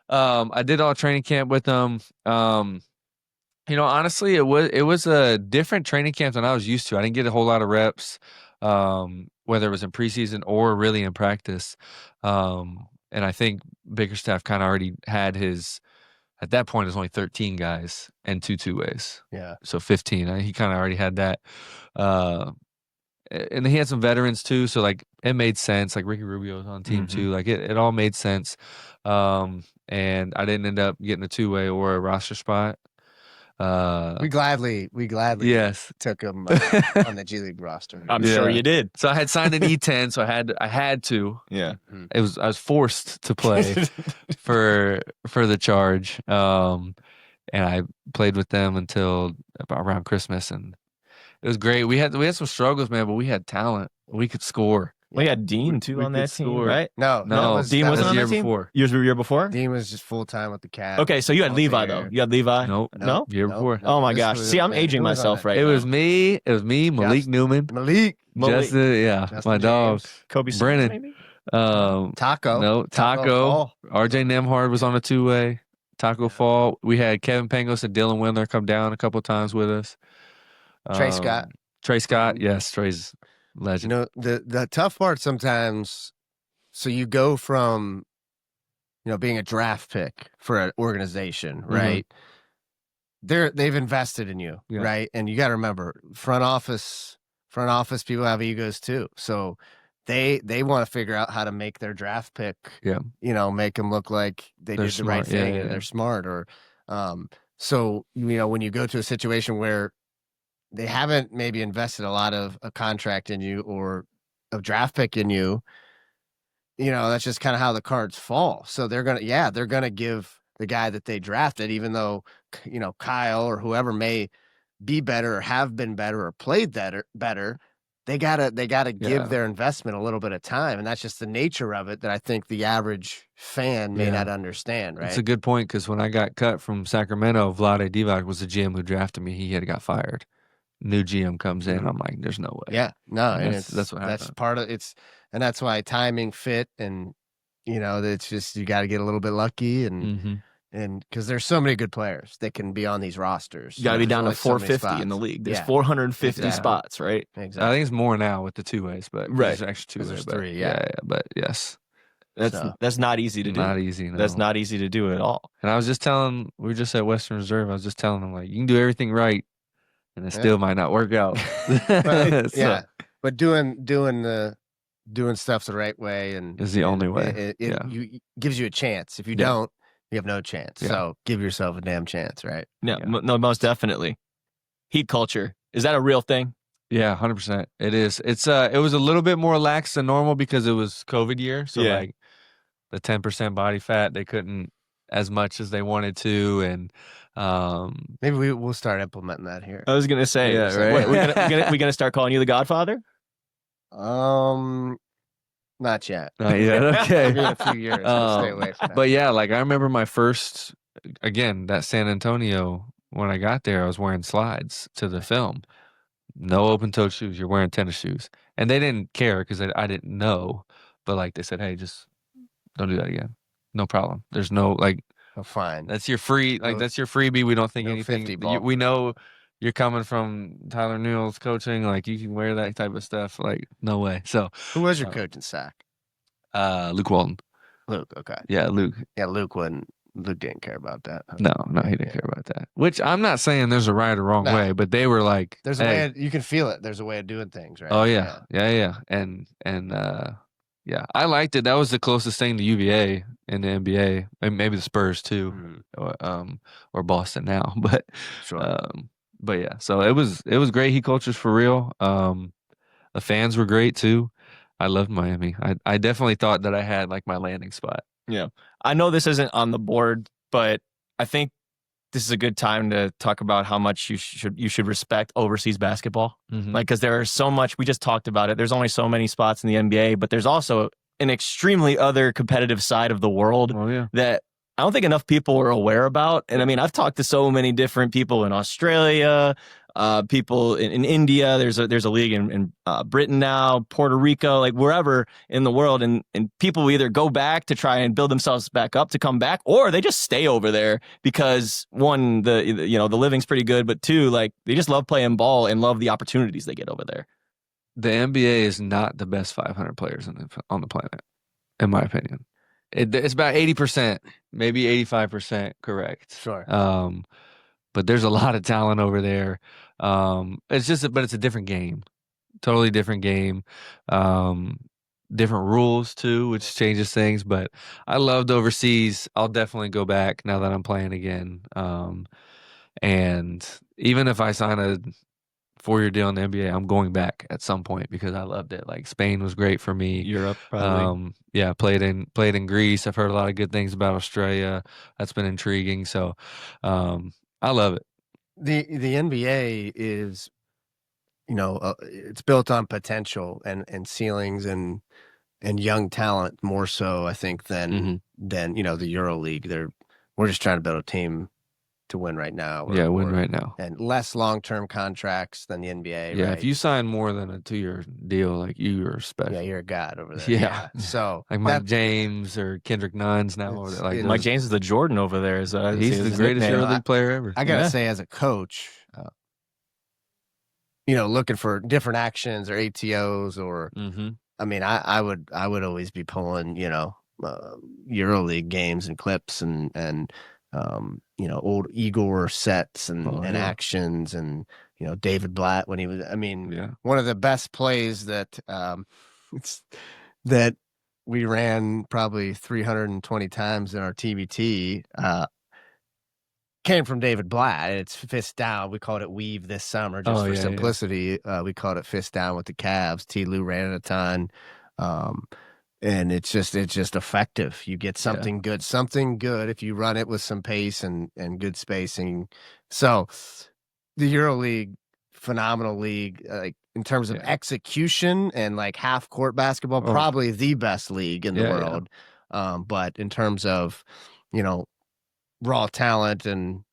[SPEAKER 2] I did all training camp with them. Honestly, it was a different training camp than I was used to. I didn't get a whole lot of reps, whether it was in preseason or really in practice. And I think Bickerstaff kind of already had his at that point, it's only 13 guys and 2 two-ways.
[SPEAKER 3] Yeah.
[SPEAKER 2] So 15. He kind of already had that. And he had some veterans too. So like it made sense. Like Ricky Rubio was on team too. Like it all made sense. And I didn't end up getting a two-way or a roster spot.
[SPEAKER 3] We gladly
[SPEAKER 2] yes
[SPEAKER 3] took him on the G League roster.
[SPEAKER 1] I'm sure you did.
[SPEAKER 2] So I had signed an E10, so I had to.
[SPEAKER 1] Yeah.
[SPEAKER 2] I was forced to play for the Charge. And I played with them until about around Christmas, and it was great. We had some struggles, man, but we had talent. We could score.
[SPEAKER 1] We had Dean too
[SPEAKER 2] we
[SPEAKER 1] on that
[SPEAKER 2] could
[SPEAKER 1] team,
[SPEAKER 2] score.
[SPEAKER 1] right?
[SPEAKER 3] No,
[SPEAKER 1] Dean
[SPEAKER 3] that
[SPEAKER 1] wasn't
[SPEAKER 3] was
[SPEAKER 1] on
[SPEAKER 2] the year
[SPEAKER 1] that team?
[SPEAKER 2] before.
[SPEAKER 1] Year before?
[SPEAKER 3] Dean was just full time with the Cat.
[SPEAKER 1] Okay, so you had Levi
[SPEAKER 3] Multi-year.
[SPEAKER 1] though. You had Levi?
[SPEAKER 2] Nope.
[SPEAKER 1] No?
[SPEAKER 2] Year before.
[SPEAKER 1] Oh my
[SPEAKER 3] This
[SPEAKER 1] gosh.
[SPEAKER 3] was-
[SPEAKER 1] See, I'm
[SPEAKER 3] who
[SPEAKER 1] aging
[SPEAKER 3] was on
[SPEAKER 1] myself
[SPEAKER 3] that?
[SPEAKER 1] right
[SPEAKER 2] It
[SPEAKER 1] now.
[SPEAKER 2] was me, Malik Newman,
[SPEAKER 3] Malik,
[SPEAKER 2] Justin,
[SPEAKER 3] Justin
[SPEAKER 2] my dog,
[SPEAKER 3] James,
[SPEAKER 1] Kobe Simmons,
[SPEAKER 2] Brennan.
[SPEAKER 1] maybe?
[SPEAKER 3] Taco.
[SPEAKER 2] No, Taco.
[SPEAKER 3] Fall.
[SPEAKER 2] RJ Nemhard was on a two-way. Taco Fall. We had Kevin Pangos and Dylan Windler come down a couple times with us.
[SPEAKER 3] Trey Scott.
[SPEAKER 2] Trey Scott, yes, Trey's legend.
[SPEAKER 3] You know, the tough part sometimes, so you go from, being a draft pick for an organization, right? They've invested in you,
[SPEAKER 2] Yeah.
[SPEAKER 3] right? And you got to remember, front office people have egos too. So they want to figure out how to make their draft pick, make them look like
[SPEAKER 2] They're
[SPEAKER 3] did the right
[SPEAKER 2] smart. Yeah,
[SPEAKER 3] thing
[SPEAKER 2] yeah,
[SPEAKER 3] and
[SPEAKER 2] yeah.
[SPEAKER 3] they're smart. Or, so when you go to a situation where they haven't maybe invested a lot of a contract in you or a draft pick in you, that's just kind of how the cards fall. So they're gonna give the guy that they drafted, even though Kyle or whoever may be better or have been better or played better. They gotta give their investment a little bit of time, and that's just the nature of it that I think the average fan may not understand. Right?
[SPEAKER 2] It's a good point because when I got cut from Sacramento, Vlade Divac was the GM who drafted me. He had got fired. New GM comes in. I'm like, there's no way.
[SPEAKER 3] Yeah, no, and
[SPEAKER 2] that's what happened.
[SPEAKER 3] That's part of it's, and that's why timing fit, and it's just you got to get a little bit lucky, and because there's so many good players that can be on these rosters.
[SPEAKER 1] You got to be down to
[SPEAKER 3] There's so many
[SPEAKER 1] 450 in the
[SPEAKER 3] spots.
[SPEAKER 1] league. There's
[SPEAKER 3] Yeah.
[SPEAKER 1] 450
[SPEAKER 3] Exactly.
[SPEAKER 1] spots, right?
[SPEAKER 3] Exactly.
[SPEAKER 2] I think it's more now with the two ways, but
[SPEAKER 1] Right.
[SPEAKER 2] there's actually
[SPEAKER 3] 'Cause
[SPEAKER 2] two
[SPEAKER 3] there's
[SPEAKER 2] ways.
[SPEAKER 3] three, yeah.
[SPEAKER 2] But yes,
[SPEAKER 1] That's not easy to do.
[SPEAKER 2] not easy. No.
[SPEAKER 1] That's not easy to do at all.
[SPEAKER 2] And I was just telling, we were just at Western Reserve. I was just telling them like, you can do everything right, and it still might not work out.
[SPEAKER 3] But,
[SPEAKER 2] So,
[SPEAKER 3] yeah, but doing stuff the right way and
[SPEAKER 2] Is the only way.
[SPEAKER 3] It gives you a chance. If you
[SPEAKER 2] Yeah.
[SPEAKER 3] don't, you have no chance.
[SPEAKER 2] Yeah.
[SPEAKER 3] So give yourself a damn chance, right?
[SPEAKER 1] Yeah,
[SPEAKER 2] Yeah.
[SPEAKER 1] no, most definitely. Heat culture. Is that a real thing?
[SPEAKER 2] Yeah, 100%. It is. It was a little bit more lax than normal because it was COVID year. So
[SPEAKER 1] Yeah.
[SPEAKER 2] like the 10% body fat, they couldn't as much as they wanted to, and
[SPEAKER 3] Maybe we'll start implementing that here.
[SPEAKER 1] I was gonna say,
[SPEAKER 2] Yeah, right.
[SPEAKER 1] we gonna start calling you the Godfather?
[SPEAKER 3] Not yet.
[SPEAKER 2] not yet. Okay.
[SPEAKER 3] Maybe in a few years. We'll stay away from that.
[SPEAKER 2] But yeah, like I remember my first, again, that San Antonio, when I got there, I was wearing slides to the film. No open-toed shoes. You're wearing tennis shoes. And they didn't care because I didn't know. But like they said, hey, just don't do that again. No problem. There's no, like,
[SPEAKER 3] Oh, fine.
[SPEAKER 2] that's your free, like,
[SPEAKER 3] No-
[SPEAKER 2] that's your freebie. We don't think
[SPEAKER 3] no
[SPEAKER 2] anything.
[SPEAKER 3] 50 ball.
[SPEAKER 2] We know you're coming from Tyler Newell's coaching. Like, you can wear that type of stuff. Like, no way. So,
[SPEAKER 3] Who was your coach in SAC?
[SPEAKER 2] Luke Walton.
[SPEAKER 3] Luke. Okay.
[SPEAKER 2] Yeah, Luke.
[SPEAKER 3] Yeah, Luke didn't care about that.
[SPEAKER 2] No, he didn't care about that. Which I'm not saying there's a right or wrong
[SPEAKER 3] No.
[SPEAKER 2] way, but they were like,
[SPEAKER 3] There's a
[SPEAKER 2] hey.
[SPEAKER 3] way you can feel it. There's a way of doing things, right?
[SPEAKER 2] Oh yeah. And yeah, I liked it. That was the closest thing to UVA in the NBA, and maybe the Spurs too,
[SPEAKER 3] Mhm.
[SPEAKER 2] or Boston now. But
[SPEAKER 3] Sure.
[SPEAKER 2] but yeah, so it was great. Heat culture's for real. The fans were great too. I loved Miami. I definitely thought that I had like my landing spot.
[SPEAKER 1] Yeah. I know this isn't on the board, but I think this is a good time to talk about how much you should respect overseas basketball.
[SPEAKER 2] Mhm.
[SPEAKER 1] Like, because there are so much, we just talked about it. There's only so many spots in the NBA, but there's also an extremely other competitive side of the world
[SPEAKER 2] Oh yeah.
[SPEAKER 1] that I don't think enough people are aware about. And I mean, I've talked to so many different people in Australia, people in India. There's a league in Britain now, Puerto Rico, like wherever in the world. And people either go back to try and build themselves back up to come back, or they just stay over there because one, the living's pretty good, but two, like they just love playing ball and love the opportunities they get over there.
[SPEAKER 2] The NBA is not the best 500 players on the planet, in my opinion. It's about 80%, maybe 85% correct.
[SPEAKER 3] Sure.
[SPEAKER 2] But there's a lot of talent over there. But it's a different game, totally different game. Different rules too, which changes things. But I loved overseas. I'll definitely go back now that I'm playing again. And even if I sign a 4-year deal in the NBA, I'm going back at some point because I loved it. Like Spain was great for me.
[SPEAKER 1] Europe, probably.
[SPEAKER 2] Yeah, played in Greece. I've heard a lot of good things about Australia. That's been intriguing. So, I love it.
[SPEAKER 3] The NBA is, it's built on potential and ceilings and young talent more so, I think, than the Euro League. We're just trying to build a team to win right now.
[SPEAKER 2] Win right now.
[SPEAKER 3] And less long-term contracts than the NBA.
[SPEAKER 2] Yeah,
[SPEAKER 3] right?
[SPEAKER 2] if you sign more than a 2-year deal, like you're special.
[SPEAKER 3] Yeah, you're a god over there.
[SPEAKER 2] Yeah.
[SPEAKER 3] So
[SPEAKER 2] like Mike James or Kendrick Nunn's now over there. Like
[SPEAKER 1] Mike James is the Jordan over there.
[SPEAKER 2] He's the greatest EuroLeague player ever.
[SPEAKER 3] I gotta say, as a coach, looking for different actions or ATOs or, I mean, I would always be pulling, EuroLeague games and clips and old Igor sets and actions and, David Blatt when he was, one of the best plays that, that we ran probably 320 times in our TBT, came from David Blatt. It's fist down. We called it weave this summer just for simplicity. We called it fist down with the Cavs. T. Lou ran it a ton. And it's just effective. You get something good if you run it with some pace and good spacing. So the EuroLeague, phenomenal league, like in terms of execution and like half court basketball, probably the best league in the world. But in terms of, raw talent and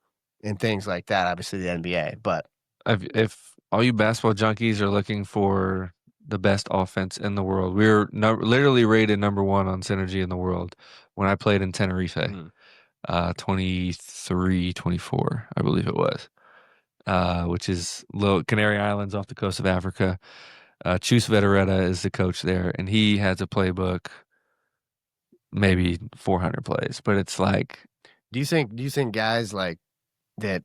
[SPEAKER 3] things like that, obviously the NBA. But
[SPEAKER 2] if all you basketball junkies are looking for the best offense in the world, we were literally rated #1 on Synergy in the world when I played in Tenerife, 23, 24, I believe it was, which is little Canary Islands off the coast of Africa. Chus Vetereta is the coach there, and he has a playbook, maybe 400 plays, but it's like,
[SPEAKER 3] do you think guys like that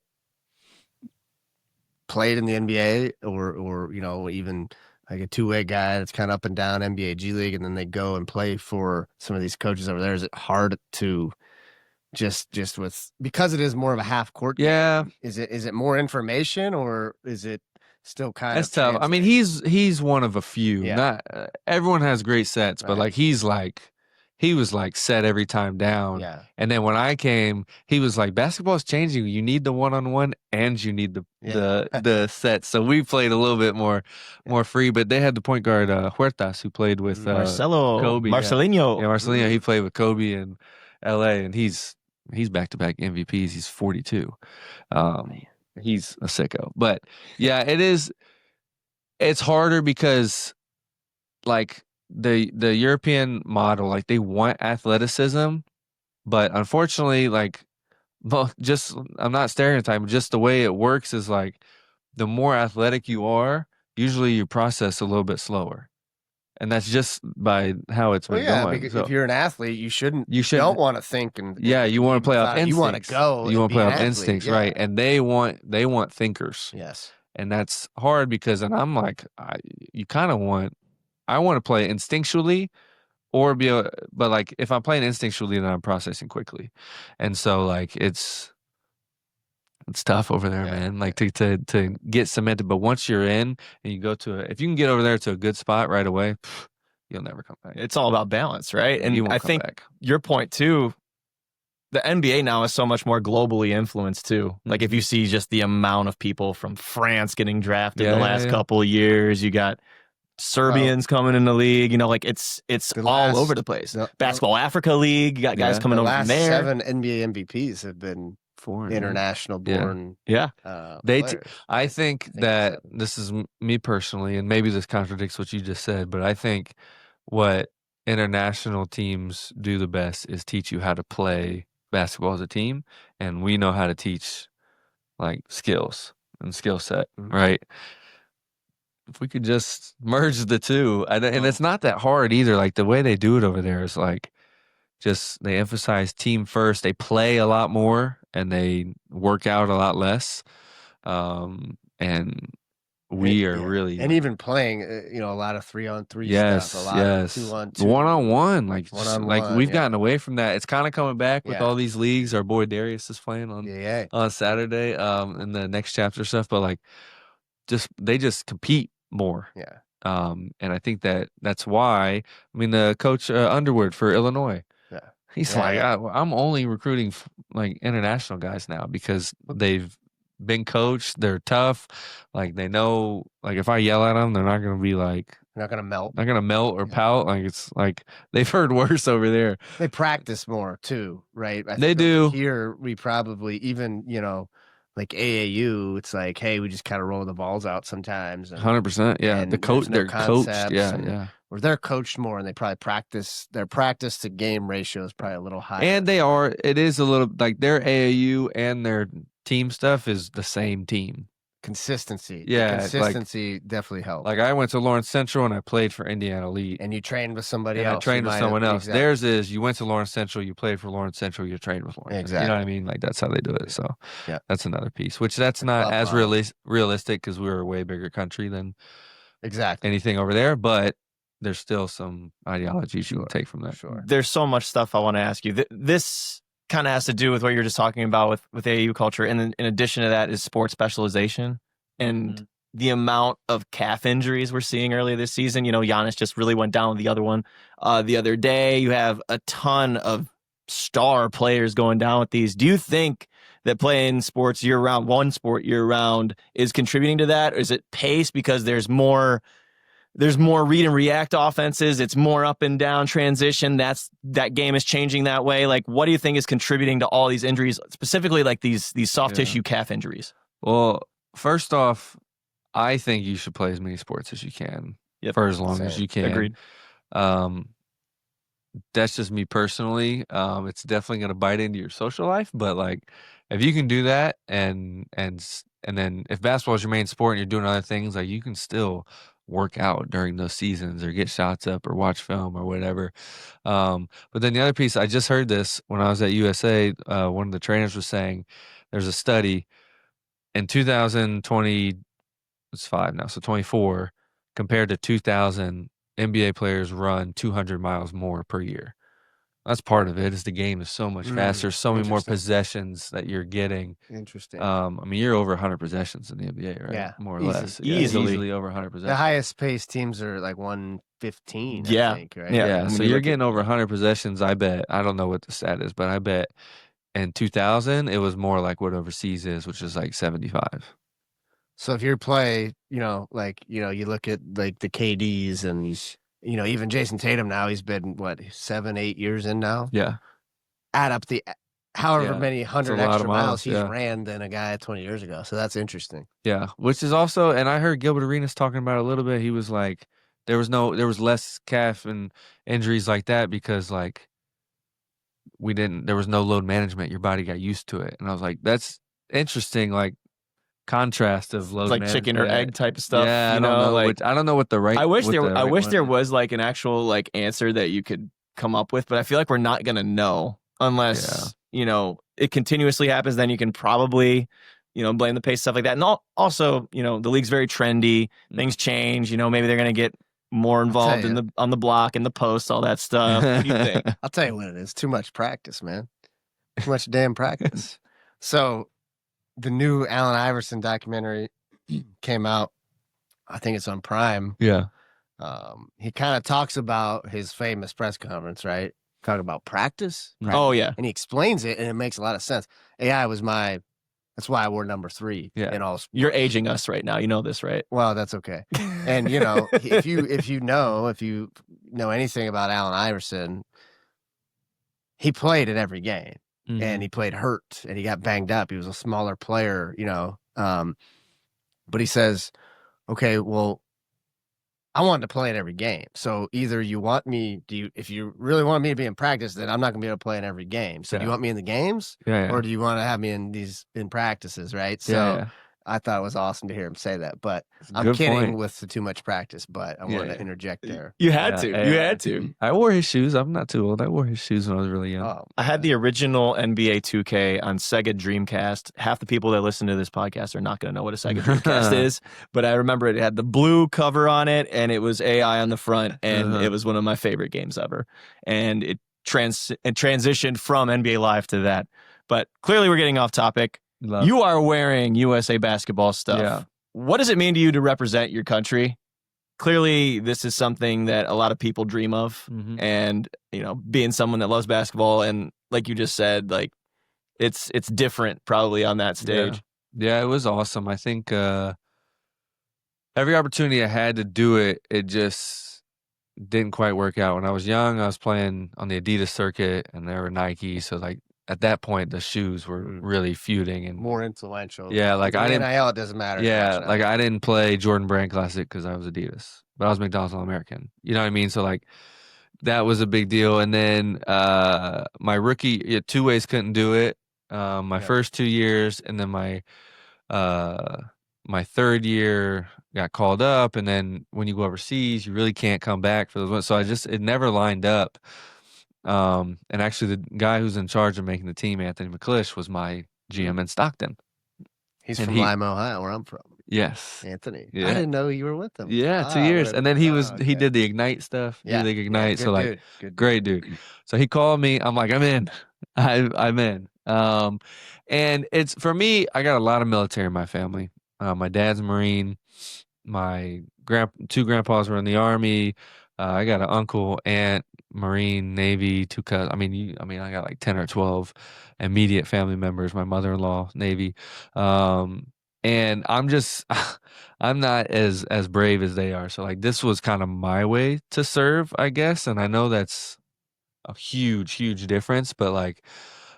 [SPEAKER 3] played in the NBA or even like a two-way guy that's kind of up and down NBA G League, and then they go and play for some of these coaches over there? Is it hard to just with, because it is more of a half court game?
[SPEAKER 2] Yeah.
[SPEAKER 3] Is it more information or is it still kind
[SPEAKER 2] that's
[SPEAKER 3] of
[SPEAKER 2] tough? I mean, he's one of a few.
[SPEAKER 3] Yeah.
[SPEAKER 2] Not everyone has great sets, but like he was like set every time down.
[SPEAKER 3] Yeah.
[SPEAKER 2] And then when I came, he was like, basketball is changing. You need the one-on-one and you need the set. So we played a little bit more free, but they had the point guard, Huertas, who played with Kobe.
[SPEAKER 1] Marcelinho.
[SPEAKER 2] Yeah, Marcelinho. He played with Kobe in LA, and he's back-to-back MVPs. He's 42. He's a sicko. But yeah, it's harder because like the European model, like they want athleticism, but unfortunately, like, well, just, I'm not stereotyping, just the way it works is like the more athletic you are, usually you process a little bit slower. And that's just by how it's been going.
[SPEAKER 3] Because if you're an athlete, you don't want to think
[SPEAKER 2] you want to play off instincts.
[SPEAKER 3] You want to go.
[SPEAKER 2] You want to play off instincts, right? And they want thinkers.
[SPEAKER 3] Yes.
[SPEAKER 2] And that's hard because, and I'm like, I want to play instinctually but like if I'm playing instinctually, then I'm processing quickly. And so like it's tough over there, man. Like to get cemented. But once you're in and you go if you can get over there to a good spot right away, you'll never come back.
[SPEAKER 1] It's all about balance, right? And I think
[SPEAKER 2] back.
[SPEAKER 1] Your point too, the NBA now is so much more globally influenced too. Like if you see just the amount of people from France getting drafted the last couple of years, you got Serbians coming in the league, like it's all over the place. Basketball Africa League, you got guys coming over from there.
[SPEAKER 3] 7 NBA MVPs have been
[SPEAKER 2] foreign,
[SPEAKER 3] international born.
[SPEAKER 2] I think that this is me personally, and maybe this contradicts what you just said, but I think what international teams do the best is teach you how to play basketball as a team, and we know how to teach like skills and skill set, right? If we could just merge the two, and it's not that hard either. Like the way they do it over there is like they emphasize team first. They play a lot more and they work out a lot less. And we are really,
[SPEAKER 3] and even playing, a lot of 3-on-3 stuff, a lot
[SPEAKER 2] yes,
[SPEAKER 3] of 2-on-2,
[SPEAKER 2] 1-on-1, like
[SPEAKER 3] one-on-one.
[SPEAKER 2] we've gotten away from that. It's kind of coming back with all these leagues. Our boy Darius is playing on Saturday, in the next chapter stuff. But like, they just compete more.
[SPEAKER 3] Yeah.
[SPEAKER 2] And I think that's why. I mean, the coach Underwood for Illinois.
[SPEAKER 3] Yeah.
[SPEAKER 2] He's I'm only recruiting like international guys now because they've been coached. They're tough. Like they know, like if I yell at them, they're not going to be like,
[SPEAKER 3] not going to melt.
[SPEAKER 2] Not going to melt or pout. Like it's like they've heard worse over there.
[SPEAKER 3] They practice more too, right?
[SPEAKER 2] They do.
[SPEAKER 3] Here, we probably even, like AAU, it's like, hey, we just kind of roll the balls out sometimes.
[SPEAKER 2] 100%. Yeah. The coach, they're coached. Yeah.
[SPEAKER 3] Or they're coached more and they probably practice. Their practice to game ratio is probably a little higher.
[SPEAKER 2] And it is a little like their AAU and their team stuff is the same team.
[SPEAKER 3] Consistency.
[SPEAKER 2] Yeah.
[SPEAKER 3] Consistency definitely helps.
[SPEAKER 2] Like I went to Lawrence Central and I played for Indiana Elite.
[SPEAKER 3] And you trained with somebody else.
[SPEAKER 2] I trained with someone else.
[SPEAKER 3] Exactly.
[SPEAKER 2] Theirs is you went to Lawrence Central, you played for Lawrence Central, you trained with Lawrence.
[SPEAKER 3] Exactly.
[SPEAKER 2] You know what I mean? Like that's how they do it. So that's another piece, which that's not as realistic because we're a way bigger country than anything over there. But there's still some ideologies you can take from that.
[SPEAKER 3] Sure.
[SPEAKER 1] There's so much stuff I want to ask you. This kind of has to do with what you're just talking about with AAU culture. And then in addition to that is sports specialization and the amount of calf injuries we're seeing earlier this season. Giannis just really went down with the other one. The other day, you have a ton of star players going down with these. Do you think that playing sports year-round, one sport year-round, is contributing to that? Or is it pace because there's more read and react offenses? It's more up and down transition. That game is changing that way. Like, what do you think is contributing to all these injuries, specifically like these soft tissue calf injuries?
[SPEAKER 2] Well, first off, I think you should play as many sports as you can for as long as you can.
[SPEAKER 1] Agreed.
[SPEAKER 2] That's just me personally. It's definitely going to bite into your social life, but like if you can do that and then if basketball is your main sport and you're doing other things, like you can still work out during those seasons or get shots up or watch film or whatever. But then the other piece, I just heard this when I was at USA. One of the trainers was saying there's a study in 2020. It's 5 now, so 24 compared to 2000. NBA players run 200 miles more per year. That's part of it. Is the game is so much faster, so many more possessions that you're getting.
[SPEAKER 3] Interesting.
[SPEAKER 2] I mean, you're over 100 possessions in the NBA, right?
[SPEAKER 3] Yeah,
[SPEAKER 2] more or less.
[SPEAKER 1] Easily
[SPEAKER 2] over 100 possessions.
[SPEAKER 3] The highest paced teams are like 115.
[SPEAKER 1] Yeah.
[SPEAKER 3] I think, right?
[SPEAKER 2] Yeah. So you're getting over 100 possessions. I bet. I don't know what the stat is, but I bet in 2000 it was more like what overseas is, which is like 75.
[SPEAKER 3] So if you play, you look at like the KDs and even Jason Tatum now, he's been 7-8 years in now.
[SPEAKER 2] Yeah.
[SPEAKER 3] Add up the however many 100 extra miles he's ran than a guy 20 years ago. So that's interesting.
[SPEAKER 2] Yeah. Which is also, and I heard Gilbert Arenas talking about it a little bit. He was like, there was less calf and injuries like that because like there was no load management. Your body got used to it. And I was like, that's interesting. Like, contrast of load
[SPEAKER 1] like chicken or egg type of stuff.
[SPEAKER 2] Yeah, I don't know what the right.
[SPEAKER 1] I wish there was like an actual like answer that you could come up with, but I feel like we're not gonna know unless it continuously happens. Then you can probably blame the pace, stuff like that. And also the league's very trendy. Things change. Maybe they're gonna get more involved on the block and the post, all that stuff. What do you think?
[SPEAKER 3] I'll tell you what it is. Too much practice, man. Too much damn practice. So. The new Allen Iverson documentary came out. I think it's on Prime.
[SPEAKER 2] Yeah.
[SPEAKER 3] He kind of talks about his famous press conference, right? Talking about practice.
[SPEAKER 1] Right? Oh, yeah.
[SPEAKER 3] And he explains it, and it makes a lot of sense. AI was that's why I wore number 3 in all sports.
[SPEAKER 1] You're aging us right now. You know this, right?
[SPEAKER 3] Well, that's okay. And, if you know anything about Allen Iverson, he played at every game. Mm-hmm. And he played hurt and he got banged up. He was a smaller player, but he says, okay, well, I wanted to play in every game. So either you want me, if you really want me to be in practice, then I'm not going to be able to play in every game. So do you want me in the games or do you want to have me in practices? Right. So I thought it was awesome to hear him say that, but I'm
[SPEAKER 2] Good
[SPEAKER 3] kidding
[SPEAKER 2] point.
[SPEAKER 3] with the too much practice, but I wanted
[SPEAKER 2] Yeah.
[SPEAKER 3] to interject there.
[SPEAKER 1] You had
[SPEAKER 2] Yeah,
[SPEAKER 1] to.
[SPEAKER 2] yeah.
[SPEAKER 1] You had to.
[SPEAKER 2] I wore his shoes. I'm not too old. I wore his shoes when I was really young.
[SPEAKER 3] Oh,
[SPEAKER 1] I had the original NBA 2K on Sega Dreamcast. Half the people that listen to this podcast are not going to know what a Sega Dreamcast is, but I remember it had the blue cover on it, and it was AI on the front, and it was one of my favorite games ever. And it transitioned from NBA Live to that. But clearly, we're getting off topic. You are wearing USA basketball stuff.
[SPEAKER 2] Yeah.
[SPEAKER 1] What does it mean to you to represent your country? Clearly, this is something that a lot of people dream of.
[SPEAKER 2] Mhm.
[SPEAKER 1] And, being someone that loves basketball and like you just said, like it's different probably on that stage.
[SPEAKER 2] Yeah, it was awesome. I think every opportunity I had to do it, it just didn't quite work out. When I was young, I was playing on the Adidas circuit and there were Nike. So like at that point, the shoes were really feuding and
[SPEAKER 3] more influential.
[SPEAKER 2] Yeah, like I didn't.
[SPEAKER 3] NIL, it doesn't matter.
[SPEAKER 2] Yeah,
[SPEAKER 3] much now.
[SPEAKER 2] like I didn't play Jordan Brand Classic because I was Adidas, but I was McDonald's All-American. You know what I mean? So like that was a big deal. And then my rookie, two ways couldn't do it. My first 2 years, and then my third year got called up. And then when you go overseas, you really can't come back for those ones. So it never lined up. And actually, the guy who's in charge of making the team, Anthony McClish, was my GM in Stockton.
[SPEAKER 3] He's from Lima, Ohio, where I'm from.
[SPEAKER 2] Yes,
[SPEAKER 3] Anthony.
[SPEAKER 2] Yeah.
[SPEAKER 3] I didn't know you were with him.
[SPEAKER 2] Yeah, 2 years, and then he did the Ignite stuff.
[SPEAKER 3] Yeah,
[SPEAKER 2] the Ignite.
[SPEAKER 3] good
[SPEAKER 2] So like,
[SPEAKER 3] dude. Good
[SPEAKER 2] great dude. So he called me. I'm like, I'm in. I'm in. And it's for me. I got a lot of military in my family. My dad's a Marine. My two grandpas were in the Army. I got an uncle, aunt, Marine, Navy, two cousins. I got like 10 or 12 immediate family members. My mother-in-law, Navy. And I'm not as brave as they are. So like this was kind of my way to serve, I guess. And I know that's a huge, huge difference, but like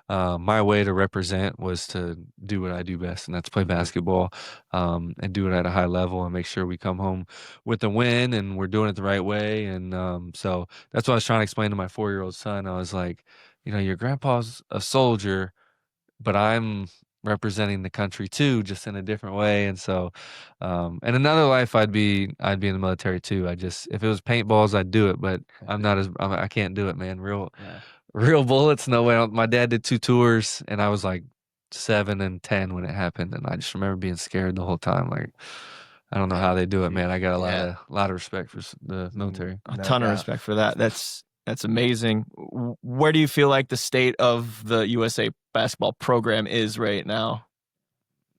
[SPEAKER 2] my way to represent was to do what I do best, and that's play basketball, and do it at a high level and make sure we come home with a win and we're doing it the right way. And so that's what I was trying to explain to my 4-year-old son. I was like, your grandpa's a soldier, but I'm representing the country too, just in a different way. And so, in another life, I'd be in the military too. If it was paintballs, I'd do it, but I can't do it, man. Real bullets, no way. My dad did 2 tours, and I was like 7 and 10 when it happened, and I just remember being scared the whole time. Like, I don't know how they do it, man. I got a lot of respect for the military.
[SPEAKER 1] A ton of respect for that. That's amazing. Where do you feel like the state of the USA basketball program is right now?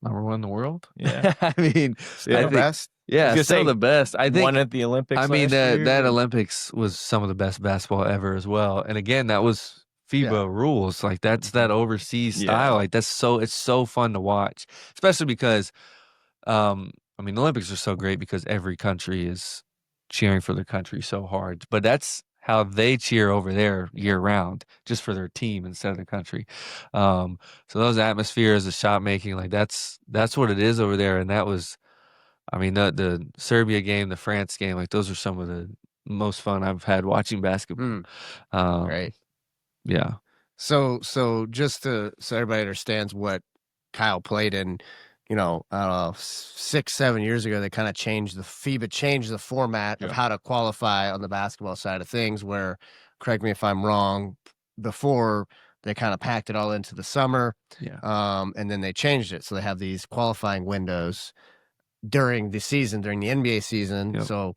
[SPEAKER 2] Number 1 in the world.
[SPEAKER 1] Yeah,
[SPEAKER 2] I mean,
[SPEAKER 3] the best.
[SPEAKER 2] Yeah, still the best. I think
[SPEAKER 1] won at the Olympics.
[SPEAKER 2] I mean,
[SPEAKER 1] last year.
[SPEAKER 2] that Olympics was some of the best basketball ever as well. And again, that was FIBA rules. Like that's that overseas style. Like it's so fun to watch, especially because, the Olympics are so great because every country is cheering for their country so hard. But that's how they cheer over there year round, just for their team instead of their country. So those atmospheres, the shot making, like that's what it is over there. And that was. The Serbia game, the France game, like those are some of the most fun I've had watching basketball.
[SPEAKER 3] Right.
[SPEAKER 2] Yeah.
[SPEAKER 3] So just so everybody understands what Kyle played in, I don't know, 6-7 years ago, they kind of FIBA changed the format of how to qualify on the basketball side of things, where, correct me if I'm wrong, before they kind of packed it all into the summer.
[SPEAKER 2] Yeah.
[SPEAKER 3] And then they changed it. So they have these qualifying windows during the NBA season.
[SPEAKER 2] Yep.
[SPEAKER 3] So,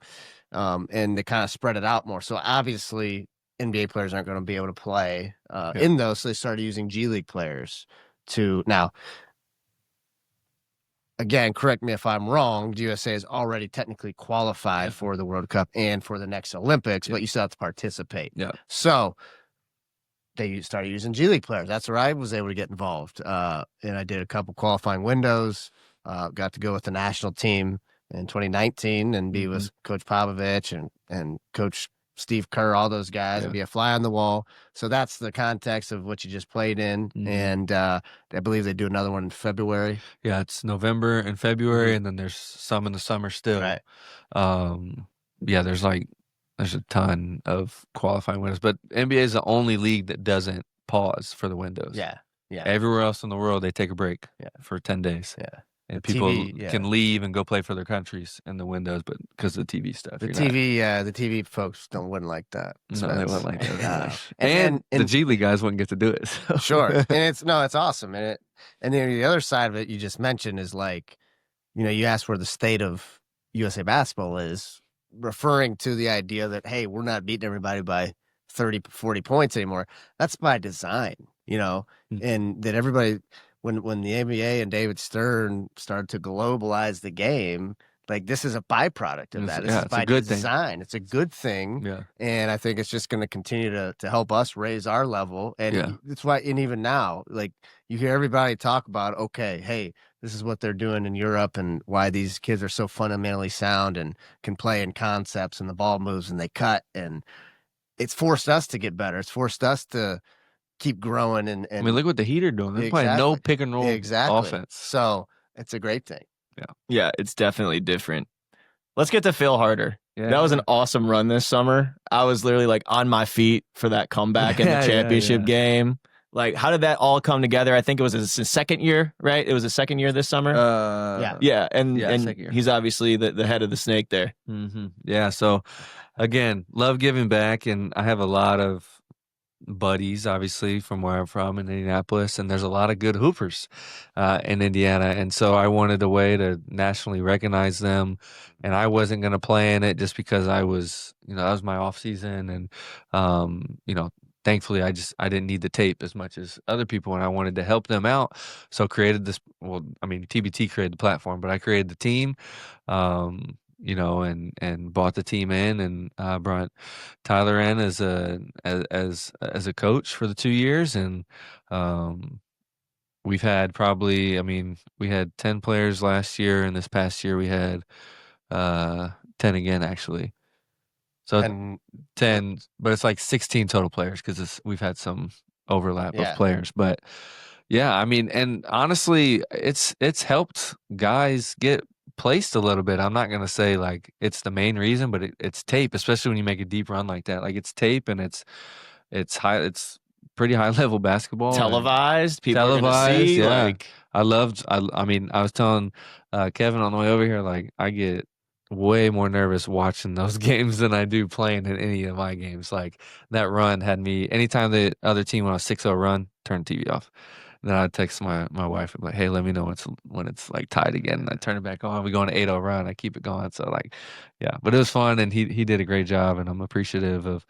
[SPEAKER 3] and they kind of spread it out more. So obviously NBA players aren't going to be able to play in those. So they started using G League players now, again, correct me if I'm wrong, the USA is already technically qualified for the World Cup and for the next Olympics, but you still have to participate.
[SPEAKER 2] Yeah.
[SPEAKER 3] So they started using G League players. That's where I was able to get involved. And I did a couple qualifying windows. Got to go with the national team in 2019 and be with Coach Popovich and Coach Steve Kerr, all those guys, and be a fly on the wall. So that's the context of what you just played in. And I believe they do another one in February.
[SPEAKER 2] Yeah, it's November and February, and then there's some in the summer still.
[SPEAKER 3] Right.
[SPEAKER 2] There's a ton of qualifying windows, but NBA is the only league that doesn't pause for the windows.
[SPEAKER 3] Yeah.
[SPEAKER 2] Everywhere else in the world, they take a break for 10 days.
[SPEAKER 3] Yeah.
[SPEAKER 2] and
[SPEAKER 3] The
[SPEAKER 2] people
[SPEAKER 3] TV,
[SPEAKER 2] can leave and go play for their countries in the windows, but because of the TV stuff,
[SPEAKER 3] The
[SPEAKER 2] you're not-
[SPEAKER 3] TV folks wouldn't like that.
[SPEAKER 2] no, they wouldn't like that very much. And the G League guys wouldn't get to do it. So.
[SPEAKER 3] Sure, and it's awesome, and then the other side of it you just mentioned is like, you asked where the state of USA basketball is, referring to the idea that, hey, we're not beating everybody by 30, 40 points anymore. That's by design, and that everybody, when the NBA and David Stern started to globalize the game, like this is a byproduct of that. This is by design. It's a good thing.
[SPEAKER 2] Yeah.
[SPEAKER 3] And I think it's just going to continue to help us raise our level. And that's why, and even now, like you hear everybody talk about, okay, hey, this is what they're doing in Europe and why these kids are so fundamentally sound and can play in concepts and the ball moves and they cut. And it's forced us to get better. It's forced us to keep growing. And
[SPEAKER 2] I mean, look what the Heat are doing. They're playing no pick and roll offense.
[SPEAKER 3] So it's a great thing.
[SPEAKER 1] Yeah, it's definitely different. Let's get to Phil Harder. Yeah, that was an awesome run this summer. I was literally like on my feet for that comeback in the championship game. Like, how did that all come together? I think it was his second year, right? It was his second year this summer. Yeah, and he's obviously the head of the snake there.
[SPEAKER 2] Mm-hmm. Yeah. So, again, love giving back, and I have a lot of buddies, obviously, from where I'm from in Indianapolis, and there's a lot of good hoopers in Indiana, and so I wanted a way to nationally recognize them, and I wasn't going to play in it just because I was, that was my off season, and thankfully I didn't need the tape as much as other people, and I wanted to help them out, so created this. Well, I mean, TBT created the platform, but I created the team. And brought the team in and brought Tyler in as a coach for the 2 years. And we've had we had 10 players last year, and this past year we had 10 again, actually. So 10, but it's like 16 total players because we've had some overlap of players. But yeah, I mean, and honestly, it's helped guys get placed a little bit. I'm not gonna say like it's the main reason, but it's tape, especially when you make a deep run like that. Like it's tape, and it's pretty high level basketball,
[SPEAKER 1] televised. People are gonna see.
[SPEAKER 2] Yeah,
[SPEAKER 1] like
[SPEAKER 2] I was telling Kevin on the way over here, like I get way more nervous watching those games than I do playing in any of my games. Like that run had me. Anytime the other team went on a 6-0 run, turn the TV off. Then I'd text my wife and be like, hey, let me know when it's like tied again. And I turn it back on. We go on an 8-0 run. I keep it going. So like, yeah, but it was fun, and he did a great job, and I'm appreciative of,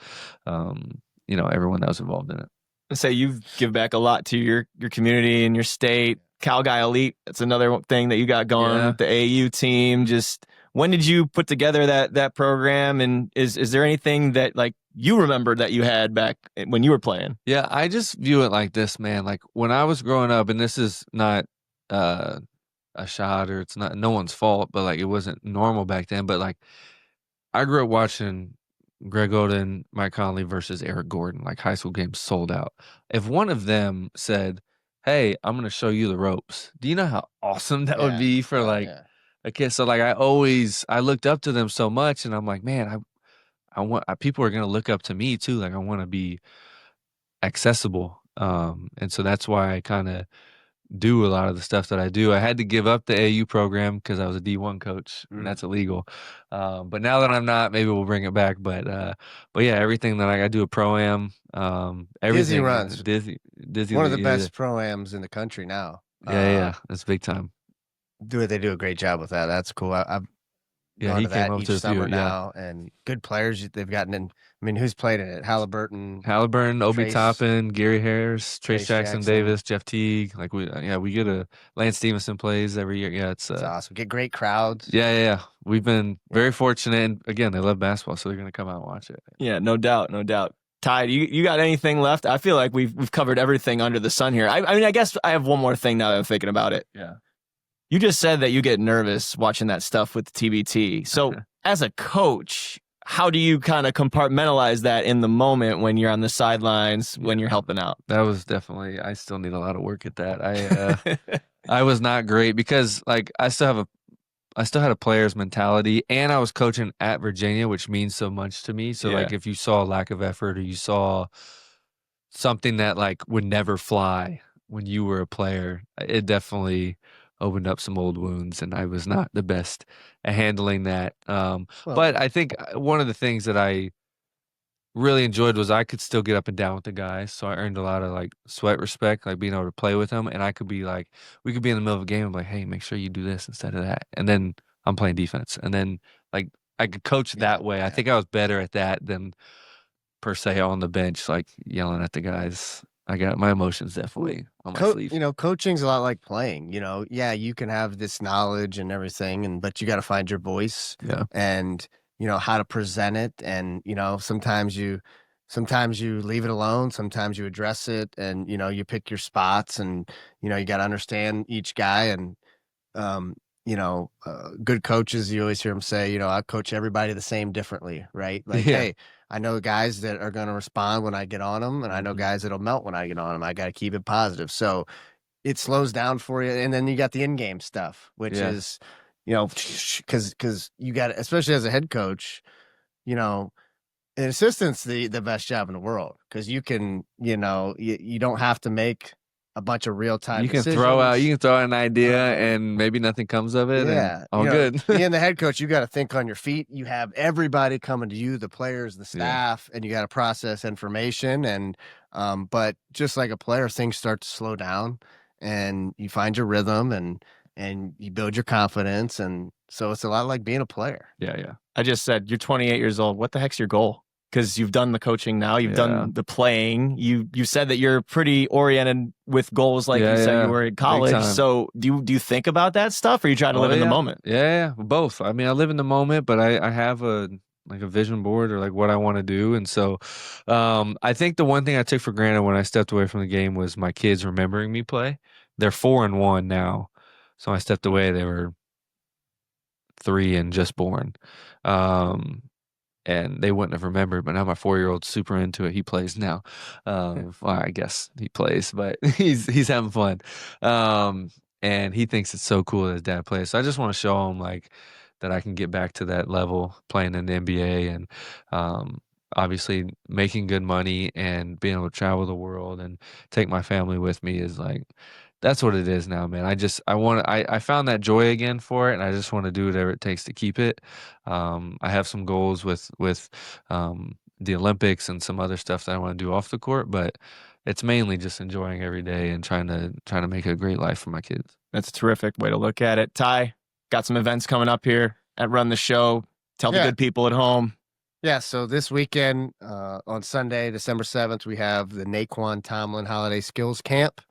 [SPEAKER 2] everyone that was involved in it.
[SPEAKER 1] Say you've given back a lot to your community and your state. Cal Guy Elite, that's another thing that you got going with the AU team. Just when did you put together that program? And is there anything that like you remember that you had back when you were playing?
[SPEAKER 2] Yeah, I just view it like this, man. Like when I was growing up, and this is not a shot, or it's not no one's fault, but like it wasn't normal back then. But like I grew up watching Greg Oden, Mike Conley versus Eric Gordon, like high school games sold out. If one of them said, hey, I'm going to show you the ropes, do you know how awesome that would be for a kid? So like I looked up to them so much, and I'm like, man, I want people are going to look up to me too. Like I want to be accessible. And so that's why I kind of do a lot of the stuff that I do. I had to give up the AU program because I was a D1 coach, and that's illegal. But now that I'm not, maybe we'll bring it back. But yeah, everything that I do a pro-am, everything.
[SPEAKER 3] Dizzy runs.
[SPEAKER 2] Dizzy.
[SPEAKER 3] One of the best pro-ams in the country now.
[SPEAKER 2] Yeah, that's big time.
[SPEAKER 3] They do a great job with that. That's cool. I've gone to that each summer now, and good players they've gotten in. I mean, who's played in it? Halliburton,
[SPEAKER 2] Obi Toppin, Gary Harris, Trace Jackson Davis, Jeff Teague. Like we get Lance Stevenson plays every year. Yeah, it's
[SPEAKER 3] awesome. Get great crowds.
[SPEAKER 2] Yeah. We've been very fortunate, and again, they love basketball, so they're gonna come out and watch it.
[SPEAKER 1] Yeah, no doubt. Ty, you got anything left? I feel like we've covered everything under the sun here. I mean, I guess I have one more thing now that I'm thinking about it.
[SPEAKER 2] Yeah.
[SPEAKER 1] You just said that you get nervous watching that stuff with the TBT. So as a coach, how do you kind of compartmentalize that in the moment when you're on the sidelines, when you're helping out?
[SPEAKER 2] That was definitely, I still need a lot of work at that. I was not great because like I still had a player's mentality, and I was coaching at Virginia, which means so much to me. So like if you saw a lack of effort, or you saw something that like would never fly when you were a player, it definitely opened up some old wounds, and I was not the best at handling that.
[SPEAKER 3] Well,
[SPEAKER 2] But I think one of the things that I really enjoyed was I could still get up and down with the guys. So I earned a lot of like sweat respect, like being able to play with them. And I could be like, we could be in the middle of a game and be like, hey, make sure you do this instead of that. And then I'm playing defense. And then like I could coach that way. I think I was better at that than per se on the bench, like yelling at the guys. I got my emotions definitely on my sleeve.
[SPEAKER 3] You know, coaching's a lot like playing. You know, yeah, you can have this knowledge and everything, but you got to find your voice.
[SPEAKER 2] Yeah.
[SPEAKER 3] And you know how to present it, and you know sometimes you leave it alone, sometimes you address it, and you know you pick your spots, and you know you got to understand each guy. And you know, good coaches, you always hear them say, you know, I coach everybody the same differently, right? Like, hey, I know guys that are going to respond when I get on them, and I know guys that'll melt when I get on them. I got to keep it positive, so it slows down for you. And then you got the in-game stuff, which is, you know, because you got, especially as a head coach, you know, an assistant's the best job in the world, because you can, you know, you don't have to make a bunch of real time.
[SPEAKER 2] You can throw out an idea and maybe nothing comes of it.
[SPEAKER 3] Yeah,
[SPEAKER 2] and all
[SPEAKER 3] you know,
[SPEAKER 2] good.
[SPEAKER 3] Being the head coach, you got to think on your feet. You have everybody coming to you, the players, the staff, and you got to process information. And but just like a player, things start to slow down, and you find your rhythm, and you build your confidence. And so it's a lot like being a player.
[SPEAKER 2] Yeah.
[SPEAKER 1] I just said, you're 28 years old. What the heck's your goal? Because you've done the coaching now, you've done the playing. You said that you're pretty oriented with goals, like you said you were in college. So do you think about that stuff, or you try to live in the moment?
[SPEAKER 2] Yeah, both. I mean, I live in the moment, but I have a vision board, or like what I want to do. And so I think the one thing I took for granted when I stepped away from the game was my kids remembering me play. They're 4 and 1 now. So I stepped away, they were 3 and just born. And they wouldn't have remembered, but now my 4-year-old's super into it. He plays now. Well, I guess he plays, but he's having fun. And he thinks it's so cool that his dad plays. So I just want to show him like that I can get back to that level playing in the NBA, and obviously making good money and being able to travel the world and take my family with me is like, that's what it is now, man. I found that joy again for it, and I just want to do whatever it takes to keep it. I have some goals with the Olympics and some other stuff that I want to do off the court, but it's mainly just enjoying every day and trying to make it a great life for my kids.
[SPEAKER 1] That's a terrific way to look at it. Ty, got some events coming up here at Run the Show. Tell the good people at home.
[SPEAKER 3] Yeah, so this weekend on Sunday, December 7th, we have the Naquan Tomlin Holiday Skills Camp.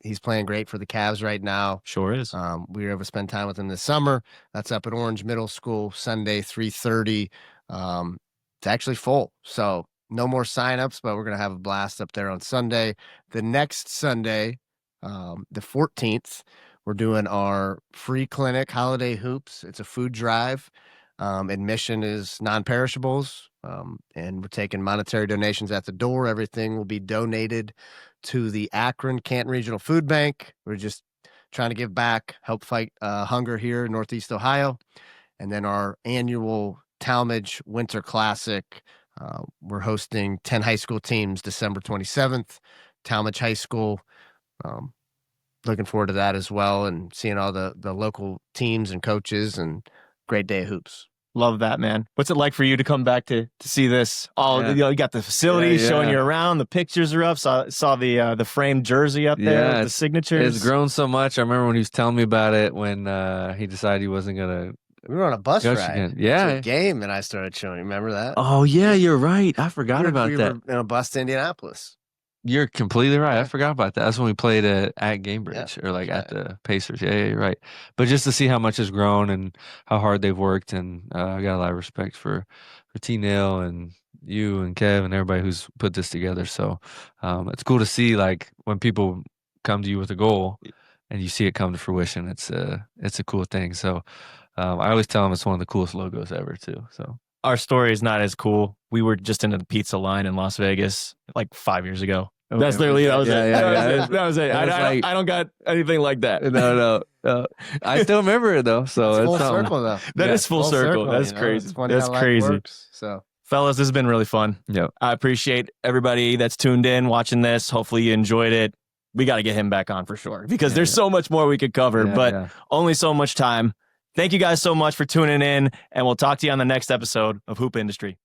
[SPEAKER 3] He's playing great for the Cavs right now.
[SPEAKER 1] Sure is.
[SPEAKER 3] We were able to spend time with him this summer. That's up at Orange Middle School, Sunday, 3:30. It's actually full, so no more signups, but we're going to have a blast up there on Sunday. The next Sunday, the 14th, we're doing our free clinic, Holiday Hoops. It's a food drive. Admission is non-perishables, and we're taking monetary donations at the door. Everything will be donated to the Akron Canton Regional Food Bank. We're just trying to give back, help fight hunger here in Northeast Ohio. And then our annual Talmadge Winter Classic, we're hosting 10 high school teams December 27th, Talmadge High School. Looking forward to that as well, and seeing all the local teams and coaches, and great day of hoops.
[SPEAKER 1] Love that, man. What's it like for you to come back to see this? You know, you got the facilities showing you around. The pictures are up. Saw the framed jersey up there with the signatures.
[SPEAKER 2] It's grown so much. I remember when he was telling me about it when he decided he wasn't gonna.
[SPEAKER 3] We were on a bus ride.
[SPEAKER 2] Yeah,
[SPEAKER 3] to a game, and I started showing you. Remember that?
[SPEAKER 2] Oh yeah, you're right. I forgot about that.
[SPEAKER 3] We were in a bus to Indianapolis.
[SPEAKER 2] You're completely right. I forgot about that. That's when we played at Gamebridge or like at the Pacers. Yeah, you're right. But just to see how much has grown and how hard they've worked, and I got a lot of respect for T-Nail and you and Kev and everybody who's put this together. So it's cool to see like when people come to you with a goal and you see it come to fruition. It's a cool thing. So I always tell them it's one of the coolest logos ever too. So.
[SPEAKER 1] Our story is not as cool. We were just in the pizza line in Las Vegas like 5 years ago. Okay. That was it. That was it. I don't got anything like that.
[SPEAKER 2] No. I still remember it though. So
[SPEAKER 3] it's full circle though.
[SPEAKER 1] That is full circle. That's crazy. That's crazy.
[SPEAKER 3] Works, so.
[SPEAKER 1] Fellas, this has been really fun.
[SPEAKER 2] Yeah.
[SPEAKER 1] I appreciate everybody that's tuned in, watching this. Hopefully you enjoyed it. we got to get him back on for sure because there's so much more we could cover, but only so much time. Thank you guys so much for tuning in, and we'll talk to you on the next episode of Hoop Industry.